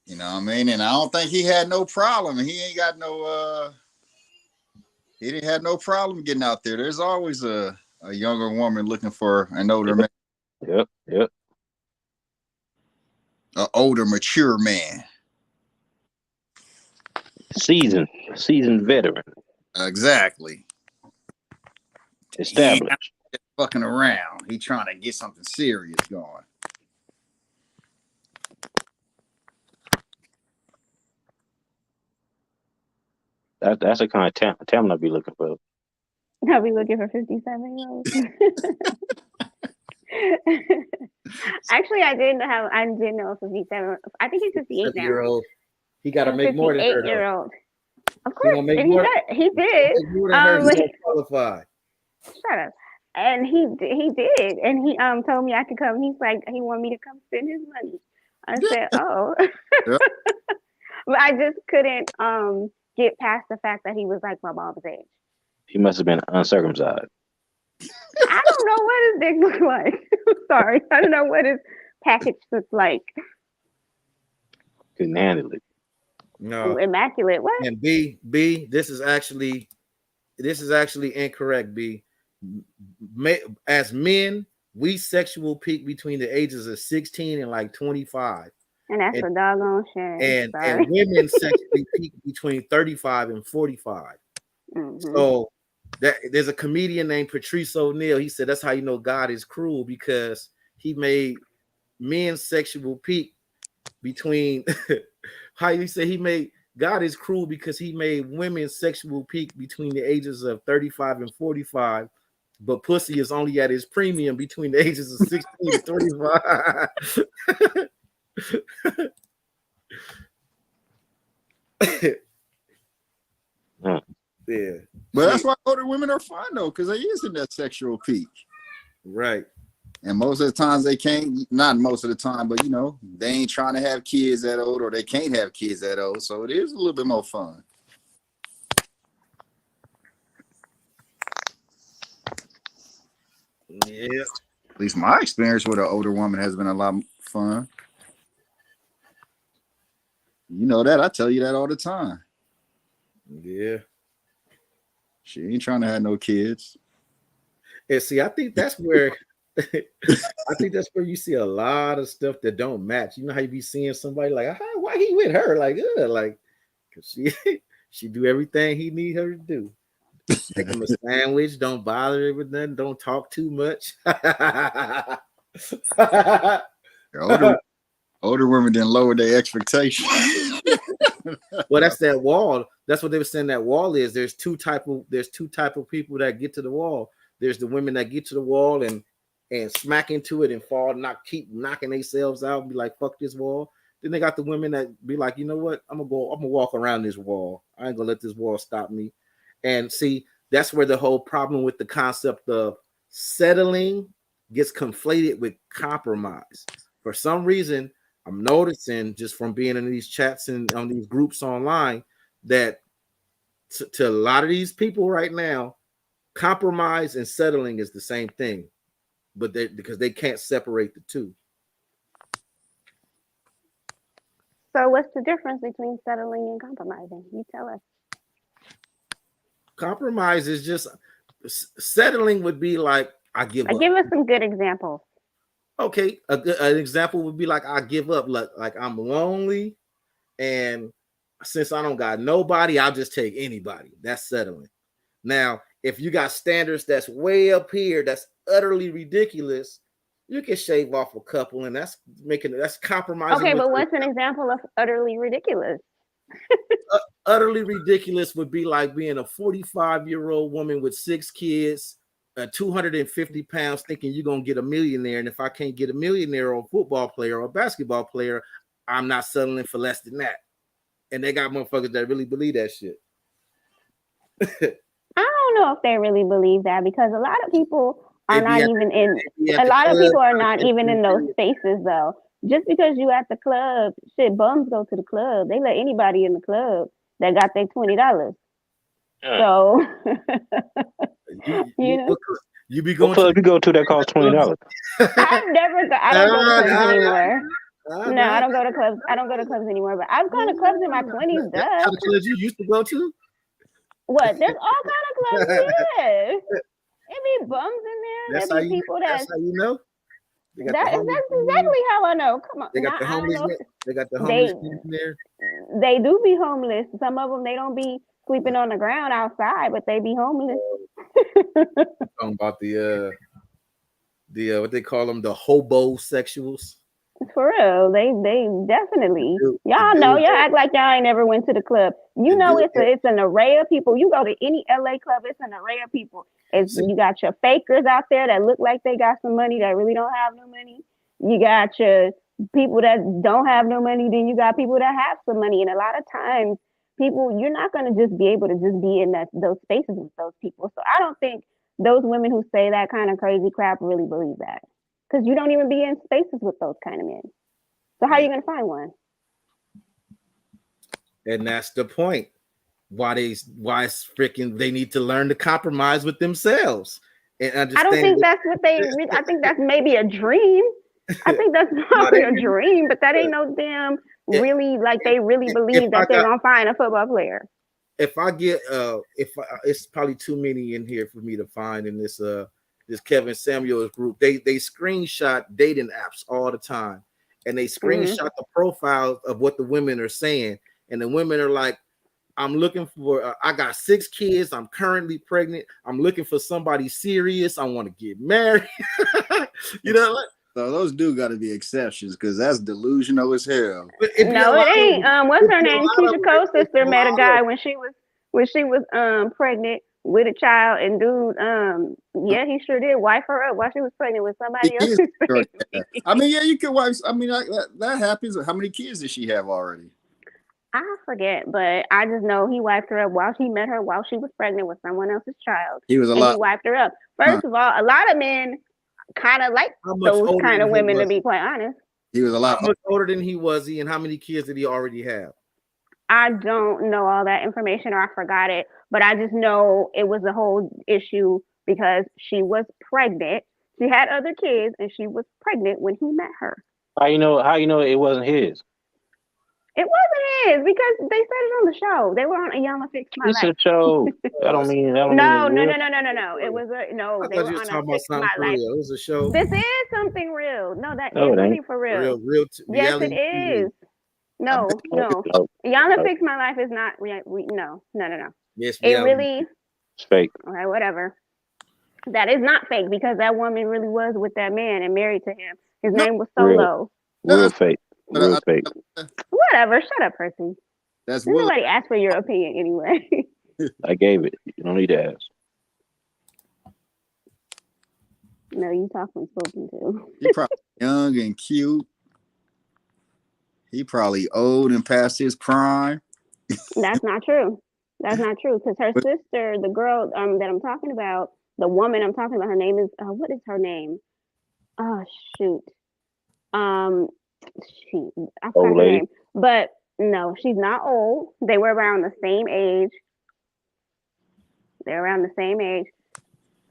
You know what I mean? And I don't think he had no problem. He ain't got he didn't have no problem getting out there. There's always a younger woman looking for an older man. Yep. An older, mature man. Seasoned veteran. Exactly. Established. Fucking around. He trying to get something serious going. That's the kind of talent I'd be looking for. I'll be looking for 57-year-olds. Actually, I didn't know 57. I think he's 58 now. He got to make more than her. 58-year-old. Of course, and he did. Qualify. Shut up. And he did, and he told me I could come. He's like, he wanted me to come spend his money. I said, oh, Yeah. but I just couldn't get past the fact that he was like my mom's age. He must have been uncircumcised. I don't know what his dick looked like. Sorry, I don't know what his package looked like. Couldn't handle it. No, immaculate. What? And B, this is actually incorrect. B, as men, we sexual peak between the ages of 16 and like 25. And that's a doggone shame. And women sexually peak between 35 and 45. Mm-hmm. So there's a comedian named Patrice O'Neal. He said that's how you know God is cruel, because he made men's sexual peak between how you say he made God is cruel because he made women's sexual peak between the ages of 35 and 45, but pussy is only at its premium between the ages of 16 and 35. Yeah. But that's why older women are fun though, because they is in that sexual peak. Right. And most of the times they can't, not most of the time, but you know, they ain't trying to have kids that old or they can't have kids that old. So it is a little bit more fun. Yeah. At least my experience with an older woman has been a lot fun. You know that. I tell you that all the time. Yeah. She ain't trying to have no kids. And see, I think that's where you see a lot of stuff that don't match. You know how you be seeing somebody like, why he with her? Like, cause she do everything he need her to do. Make him a sandwich, don't bother her with nothing, don't talk too much. Older women didn't lower their expectations. Well, that's that wall. That's what they were saying that wall is. There's two type of people that get to the wall. There's the women that get to the wall and smack into it and fall, keep knocking themselves out and be like, fuck this wall. Then they got the women that be like, you know what? I'm gonna walk around this wall. I ain't gonna let this wall stop me. And see, that's where the whole problem with the concept of settling gets conflated with compromise. For some reason, I'm noticing just from being in these chats and on these groups online that to a lot of these people right now, compromise and settling is the same thing, but because they can't separate the two. So what's the difference between settling and compromising? You tell us. Compromise is just settling would be like, I give up. Give us some good examples. Okay, an example would be like, I give up, like I'm lonely, and since I don't got nobody, I'll just take anybody. That's settling. Now, if you got standards that's way up here, that's utterly ridiculous, you can shave off a couple, and that's compromising. Okay, but what's an example of utterly ridiculous? Utterly ridiculous would be like being a 45-year-old woman with 6 kids, 250 pounds, thinking you're gonna get a millionaire, and if I can't get a millionaire or a football player or a basketball player, I'm not settling for less than that. And they got motherfuckers that really believe that shit. I don't know if they really believe that, because a lot of people are not even in. A lot of people are not even in those spaces though. Just because you at the club, shit, bums go to the club. They let anybody in the club that got their $20. So you know, you be going. What club you go to that costs $20? I don't go to clubs anymore. No, I don't go to clubs. I don't go to clubs anymore. But I've gone to clubs in my 20s. What kind of clubs you used to go to? What? There's all kind of clubs. Yes. It be bums in there. There be people that's how you know. That's exactly how I know. Come on. They got the homeless. They got the homeless in there. They do be homeless. Some of them, they don't be sleeping on the ground outside, but they be homeless. Talking about the what they call them, the hobosexuals. For real, they definitely. Y'all know, y'all act like y'all ain't never went to the club. You know, it's an array of people. You go to any LA club, it's an array of people. You got your fakers out there that look like they got some money that really don't have no money. You got your people that don't have no money. Then you got people that have some money. And a lot of times, people, you're not going to just be able to just be in those spaces with those people. So I don't think those women who say that kind of crazy crap really believe that. Because you don't even be in spaces with those kind of men. So how are you going to find one? And that's the point. Why it's freaking they need to learn to compromise with themselves. And understand. I don't think that's what I think that's maybe a dream. I think that's probably a dream, but that ain't no damn really, like they really believe that they're going to find a football player. If I get it's probably too many in here for me to find in this Kevin Samuels group. They screenshot dating apps all the time, and they screenshot the profiles of what the women are saying, and the women are like, I'm looking for I got 6 kids, I'm currently pregnant, I'm looking for somebody serious, I want to get married. You know what? So those do got to be exceptions, because that's delusional as hell. No, it ain't. What's her name? Keisha Cole's sister met a guy when she was pregnant with a child, and dude, yeah, he sure did wife her up while she was pregnant with somebody else. I mean, yeah, you could wife. I mean, that happens. How many kids does she have already? I forget, but I just know he wiped her up while he met her while she was pregnant with someone else's child, He was a and he lot. wiped her up. Huh. First of all, a lot of men kind of like How much those older kind than of he women, to was? be quite honest. He was a How lot. much older than he was he, and how many kids did he already have? I don't know all that information, or I forgot it, but I just know it was a whole issue because she was pregnant. She had other kids, and she was pregnant when he met her. How you know it wasn't his? It wasn't his because they said it on the show. They were on Ayala Fix My It's Life. a show. That don't mean No, it's no, real. no, no, no, no, no. It was a no. I They thought were you was on a talking about Fix something My for Life. real. It was a show. This is something real. No, that No, is it ain't. something for real. Real Yes, it reality TV. is. No, no. No, Ayala no, Fix My Life is not. No. Yes, It reality. really. it's fake. Okay, whatever. That is not fake because that woman really was with that man and married to him. His No. name was Real. Solo. Real fake. Real fake. Whatever. Shut up, Percy. That's Didn't Will. nobody ask for your opinion anyway. I gave it. You don't need to ask. No, you talk when spoken to. He probably young and cute. He probably old and past his prime. That's not true. That's not true because her sister, the girl that I'm talking about, the woman I'm talking about, her name is what is her name? Oh shoot. She I forgot Old her lady. name, but no, she's not old. They were around the same age. They're around the same age.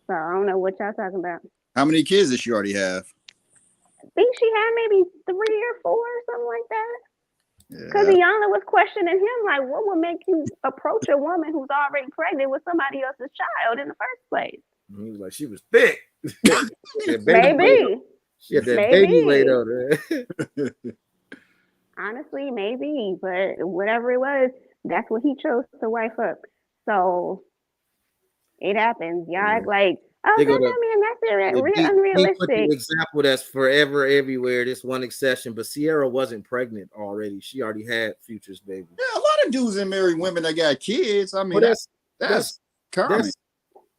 So I don't know what y'all talking about. How many kids does she already have? I think she had maybe 3 or 4 or something like that. Because Yeah. Iyanla was questioning him, like, what would make you approach a woman who's already pregnant with somebody else's child in the first place? He was like, she was thick. Maybe. She had that Maybe. baby laid on her. Honestly, maybe. But whatever it was, that's what he chose to wife up. So it happens. Y'all act like, oh, They no, go to- man, that's He put the unrealistic. example that's forever everywhere. This one exception, but Sierra wasn't pregnant already. She already had Future's baby. Yeah, a lot of dudes and married women that got kids. I mean, But that's common.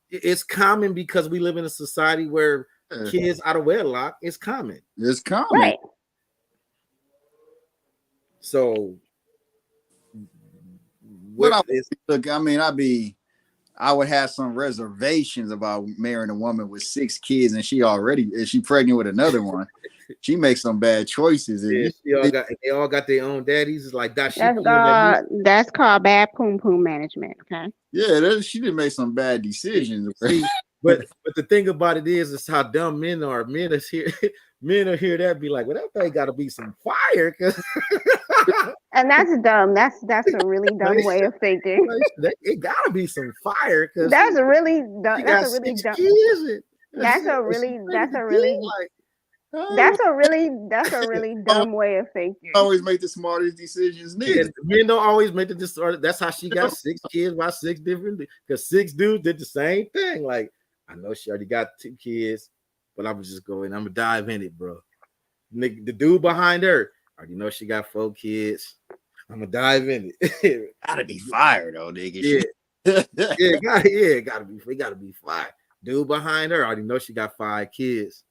it's common because we live in a society where Yeah. kids out of wedlock is common. It's common. Right. So, But look, I mean, I would have some reservations about marrying a woman with 6 kids and is she pregnant with another one? She makes some bad choices. And they all got their own daddies. It's like that. That's called bad poom poom management. Okay. yeah, she did make some bad decisions. See, but the thing about it is how dumb men are. Men are here that be like, well, that thing got to be some fire, cause And that's dumb. That's a really dumb way of thinking. it got to be some fire, cause That's a really dumb. she That's got a really 6 dumb. kids. That's a really dumb way of thinking. Always make the smartest decisions. Yeah, men don't always make the decision. That's how she got 6 kids by 6 different, because 6 dudes did the same thing. Like, I know she already got 2 kids, but I'm just going. I'm gonna dive in it, bro. Nigga, the dude behind her, I already know she got 4 kids. I'm gonna dive in it. Gotta be fired though, nigga. Yeah, it gotta be fire. Dude behind her, I already know she got 5 kids.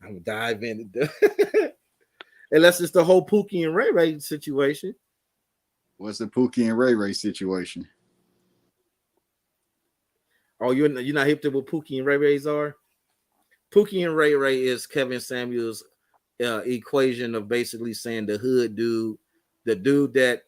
I'm gonna dive in it. Unless it's the whole Pookie and Ray Ray situation. What's the Pookie and Ray Ray situation? Oh, you're not hip to what Pookie and Ray Rays are? Pookie and Ray Ray is Kevin Samuels' equation of basically saying the hood dude, the dude that,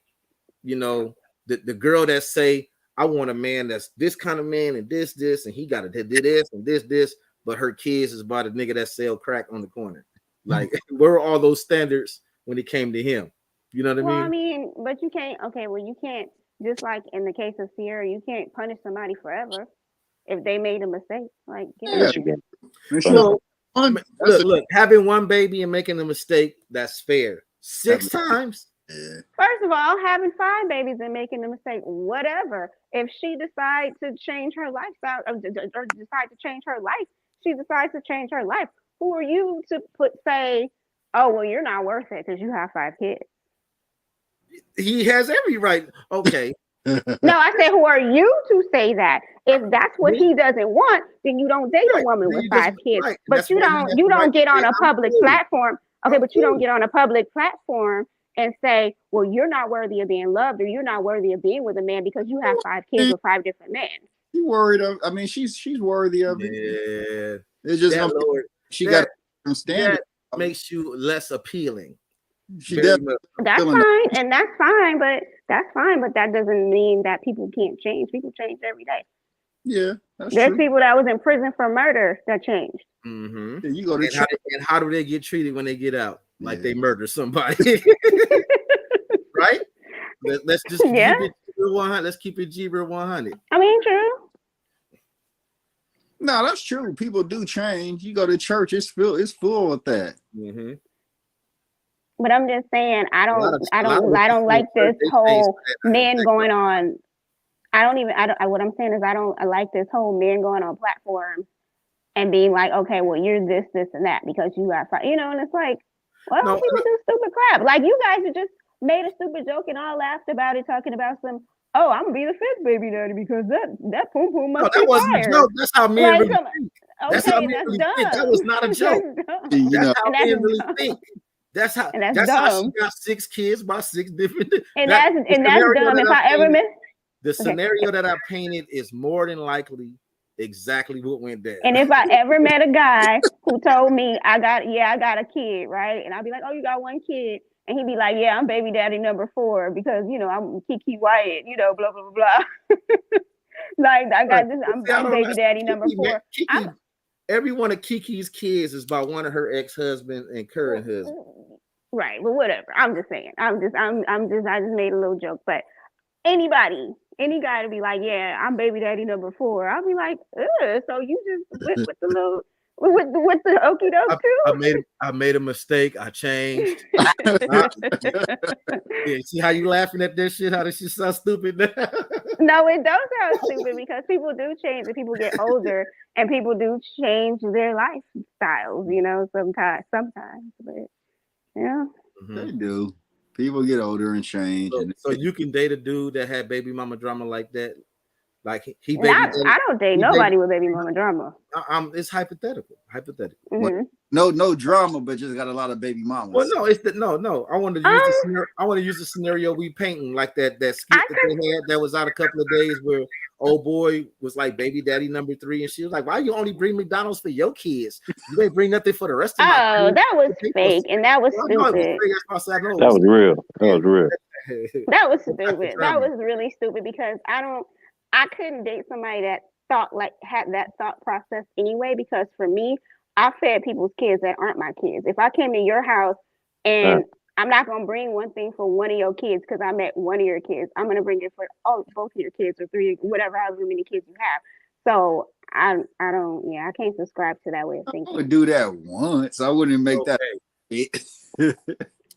you know, the girl that say, I want a man that's this kind of man and this, and he got to do this and this, but her kids is about a nigga that sell crack on the corner. Like, where were all those standards when it came to him? You know what Well, I mean? but you can't. Okay, well, you can't. Just like in the case of Sierra, you can't punish somebody forever if they made a mistake. Like, Yes, you can. So, look, having one baby and making a mistake, that's fair. 6 times. Yeah. First of all, having 5 babies and making a mistake, whatever. If she decides to change her lifestyle or decide to change her life, she decides to change her life. Who are you to say, oh, well, you're not worth it because you have 5 kids? He has every right. Okay. No, I said, who are you to say that? If that's what he doesn't want, then you don't date a woman with 5 kids. But you don't get on a public platform. Okay, but you don't get on a public platform and say, well, you're not worthy of being loved, or you're not worthy of being with a man because you have 5 kids with 5 different men. She worried of. I mean, she's worthy of it. Yeah, It's just that Lord, she got some that standard. makes you less appealing. She Very definitely much. That's feeling fine, and that's fine, but that doesn't mean that people can't change. People change every day. yeah, that's There's true. people that was in prison for murder that changed. Mm-hmm. Yeah, you go to And church. how do they get treated when they get out? Like Yeah. they murder somebody, right? Let's just Yeah. keep it G100. Let's keep it G100. I mean, true. No, that's true. People do change. You go to church, it's full of that. Mm-hmm. But I'm just saying, I A lot don't of like people, this they whole change that. men going on. What I'm saying is I like this whole men going on platforms and being like, okay, well, you're this, and that because you got, and it's like, well, No, people do stupid crap. Like you guys have just made a stupid joke and all laughed about it, talking about some, oh, I'm gonna be the 5th baby daddy because that poom poom must that be wasn't a fire. joke. That's how men Like, really come- think. Okay, That's how men that's really dumb. think. That was not a joke. That's dumb. You know, That's how And that's men really dumb. think. That's how. And that's That's how she dumb. got 6 kids by 6 different. And that- that's the dumb. scenario If that I ever painted- miss, the scenario that I painted is more than likely exactly what went down. and if I ever met a guy who told me I got a kid, right? And I'd be like, oh, you got 1 kid. And he'd be like, yeah, I'm baby daddy number 4 because, I'm Kiki Wyatt, blah, blah, blah, blah. Like, I got this, I'm baby daddy number 4. Kiki, every one of Kiki's kids is by one of her ex-husband and current husband. Right, but whatever. I'm just saying. I just made a little joke. But any guy to be like, yeah, I'm baby daddy number 4. I'll be like, ugh, so you just went with the little with the okie doke too? I made a mistake. I changed. Yeah, see how you laughing at this shit? How this shit sound stupid now? No, it does sound stupid because people do change and people get older and people do change their lifestyles, sometimes. But yeah. they do. People get older and change. So you can date a dude that had baby mama drama like that? Like he baby I don't date nobody with baby mama drama. It's hypothetical. Mhm. No drama, but just got a lot of baby mamas. Well, no, it's no. I want to use the scenario. I want to use the scenario we painting, like that skit that they had that was out a couple of days where old boy was like baby daddy number 3, and she was like, "Why you only bring McDonald's for your kids? You ain't bring nothing for the rest of my kids." That was fake, and that was Well, no, it was stupid. fake. That's why I said I know it That was real. That was real. That was stupid. That drama. was really stupid because I couldn't date somebody that had that thought process anyway, because for me, I fed people's kids that aren't my kids. If I came to your house and I'm not gonna bring one thing for one of your kids because I met one of your kids, I'm gonna bring it for both of your kids or 3, whatever, however many kids you have. So I can't subscribe to that way of I thinking. would do that once. I wouldn't make that.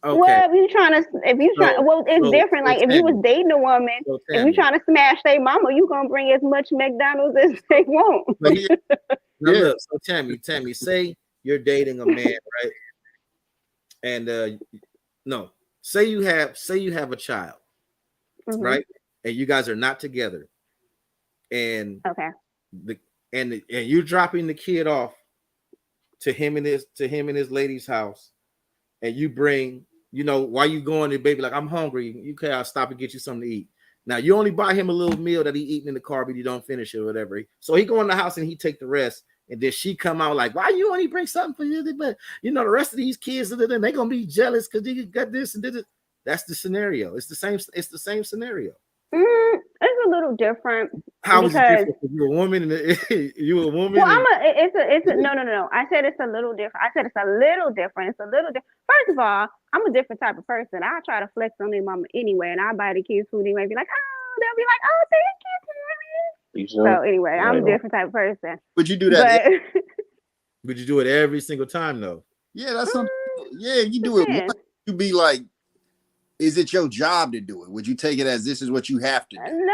Okay. Well, it's different. Like if you was dating a woman, So if you Tammy, trying to smash their mama, you gonna bring as much McDonald's as they want. now Yeah. look, so Tammy, say you're dating a man, right? And say you have a child, Mhm. right? And you guys are not together, and Okay. and you're dropping the kid off to him and his lady's house, and you bring, while you going there, baby, like I'm hungry, I'll stop and get you something to eat. Now you only buy him a little meal that he eating in the car, but you don't finish it or whatever. So he go in the house and he take the rest, and then she come out like, why you only bring something for you? But the rest of these kids, then they gonna be jealous because they got this and this. That's the scenario. It's the same scenario. It's a little different. How is it Because- different? If you're a woman and you a woman. Well, and- it's a no. I said it's a little different. I said it's a little different. It's a little different. First of all, I'm a different type of person. I try to flex on their mama anyway, and I buy the kids food anyway. Be like, they'll be like, oh, thank you. So anyway, I'm a different type of person. Would you do that? But Would you do it every single time though? Yeah, that's something. Yeah, you do it yeah. once. You be like, is it your job to do it? Would you take it as this is what you have to do?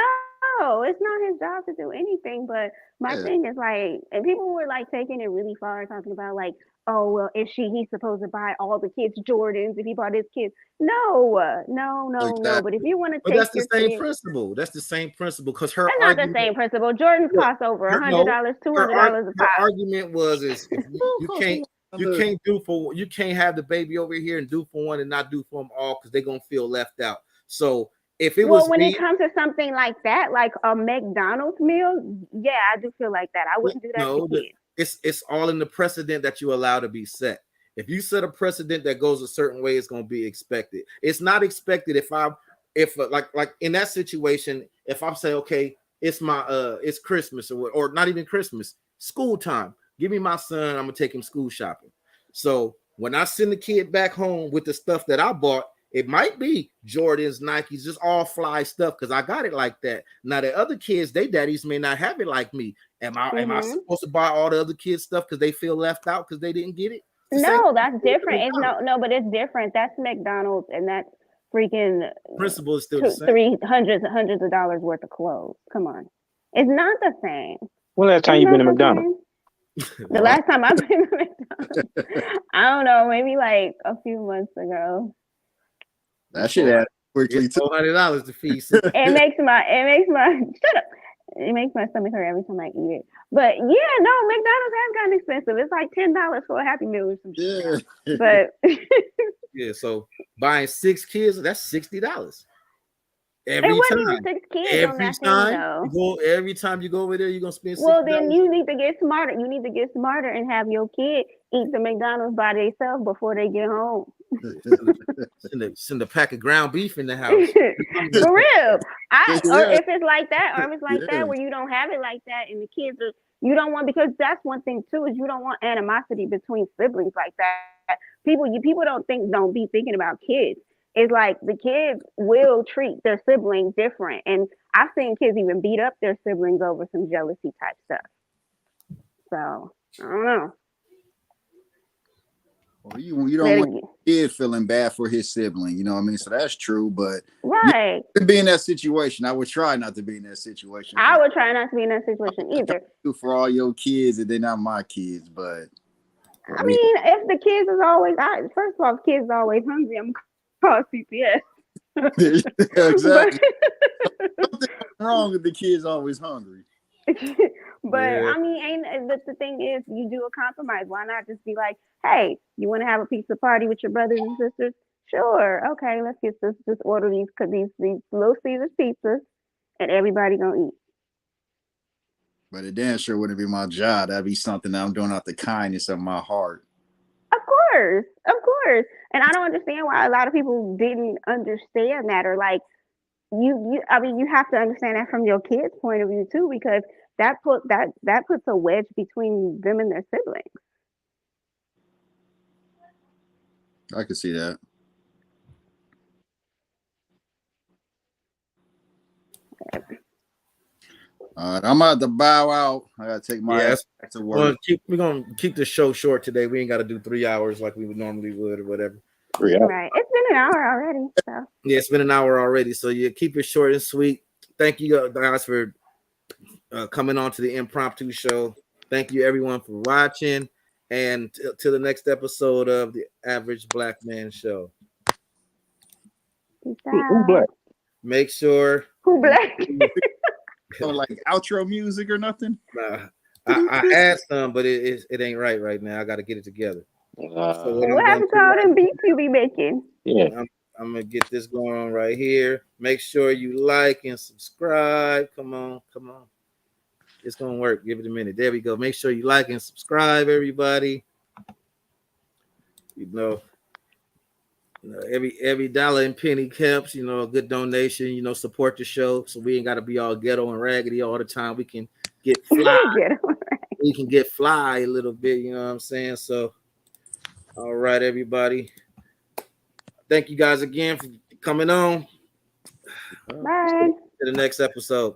No, it's not his job to do anything. But my Yeah. thing is like, and people were like taking it really far, talking about like, oh well, he's supposed to buy all the kids Jordans if he bought his kids. No. Exactly. But if you want to But take that's the your same kids, principle. That's the same principle because her that's not the argument, same principle. Jordans cost over $100, $200 a her pop. argument was if you can't You can't have the baby over here and do for one and not do for them all because they're gonna feel left out. So if it was when me, it comes to something like that, like a McDonald's meal, yeah, I do feel like that. I wouldn't do that to kids. It's all in the precedent that you allow to be set. If you set a precedent that goes a certain way, it's gonna be expected. It's not expected if like in that situation, if I say, okay, it's it's Christmas or not even Christmas, school time. Give me my son, I'm gonna take him school shopping. So when I send the kid back home with the stuff that I bought, it might be Jordans, Nikes, just all fly stuff because I got it like that. Now the other kids, they daddies may not have it like me. Am I supposed to buy all the other kids stuff because they feel left out because they didn't get it? No, that's different. It's but it's different. That's McDonald's and that's freaking principle is still the same. hundreds of dollars worth of clothes. Come on, it's not the same. Well, last time you been to McDonald's? The last time I've been to McDonald's, I don't know, maybe like a few months ago. That shit add quickly too. $400 to feed. It makes my shut up. It makes my stomach hurt every time I eat it. But yeah, no, McDonald's has gotten expensive. It's like $10 for a Happy Meal or some shit. But yeah, so buying 6 kids, that's $60. Every time. 6 kids every time you go over there, you're gonna spend $60. Well, then you need to get smarter. You need to get smarter and have your kid eat the McDonald's by themselves before they get home. Send a pack of ground beef in the house. For real. Or if it's like that, where you don't have it like that, and the kids are, you don't want, because that's one thing too, is you don't want animosity between siblings like that. People don't be thinking about kids. It's like the kids will treat their siblings different, and I've seen kids even beat up their siblings over some jealousy type stuff. So I don't know. Well, you don't want your kid feeling bad for his sibling, you know what I mean? So that's true, but right. To be in that situation, I would try not to be in that situation. I would try not to be in that situation either. For all your kids, and they're not my kids, but I mean, if the kids is always, first of all, if kids are always hungry, I'm call CPS. Yeah, exactly. Nothing wrong with the kids always hungry. But yeah. I mean, the thing is, you do a compromise. Why not just be like, hey, you want to have a pizza party with your brothers and sisters? Sure. Okay, let's just order these Little Caesars pizzas, and everybody gonna eat. But it damn sure wouldn't be my job. That'd be something that I'm doing out the kindness of my heart. Of course. And I don't understand why a lot of people didn't understand that, or like you have to understand that from your kids' point of view too, because that puts a wedge between them and their siblings. I can see that. All right, I'm about to bow out. I gotta take my ass back to work. We're gonna keep the show short today. We ain't got to do 3 hours like we would normally would or whatever. Right. It's been an hour already. So. Yeah, it's been an hour already. So yeah, keep it short and sweet. Thank you guys for coming on to the impromptu show. Thank you everyone for watching, and till the next episode of the Average Black Man Show. Who black? Make sure. Who black? So like outro music or nothing? I had some, but it ain't right now. I got to get it together. So what happened to all them beats you be making? Yeah, I'm gonna get this going on right here. Make sure you like and subscribe. Come on. It's gonna work. Give it a minute. There we go. Make sure you like and subscribe, everybody. You know every dollar and penny helps. You know, a good donation. You know, support the show so we ain't got to be all ghetto and raggedy all the time. We can get fly. We can get fly a little bit. You know what I'm saying? So, all right, everybody. Thank you guys again for coming on. Bye. To the next episode.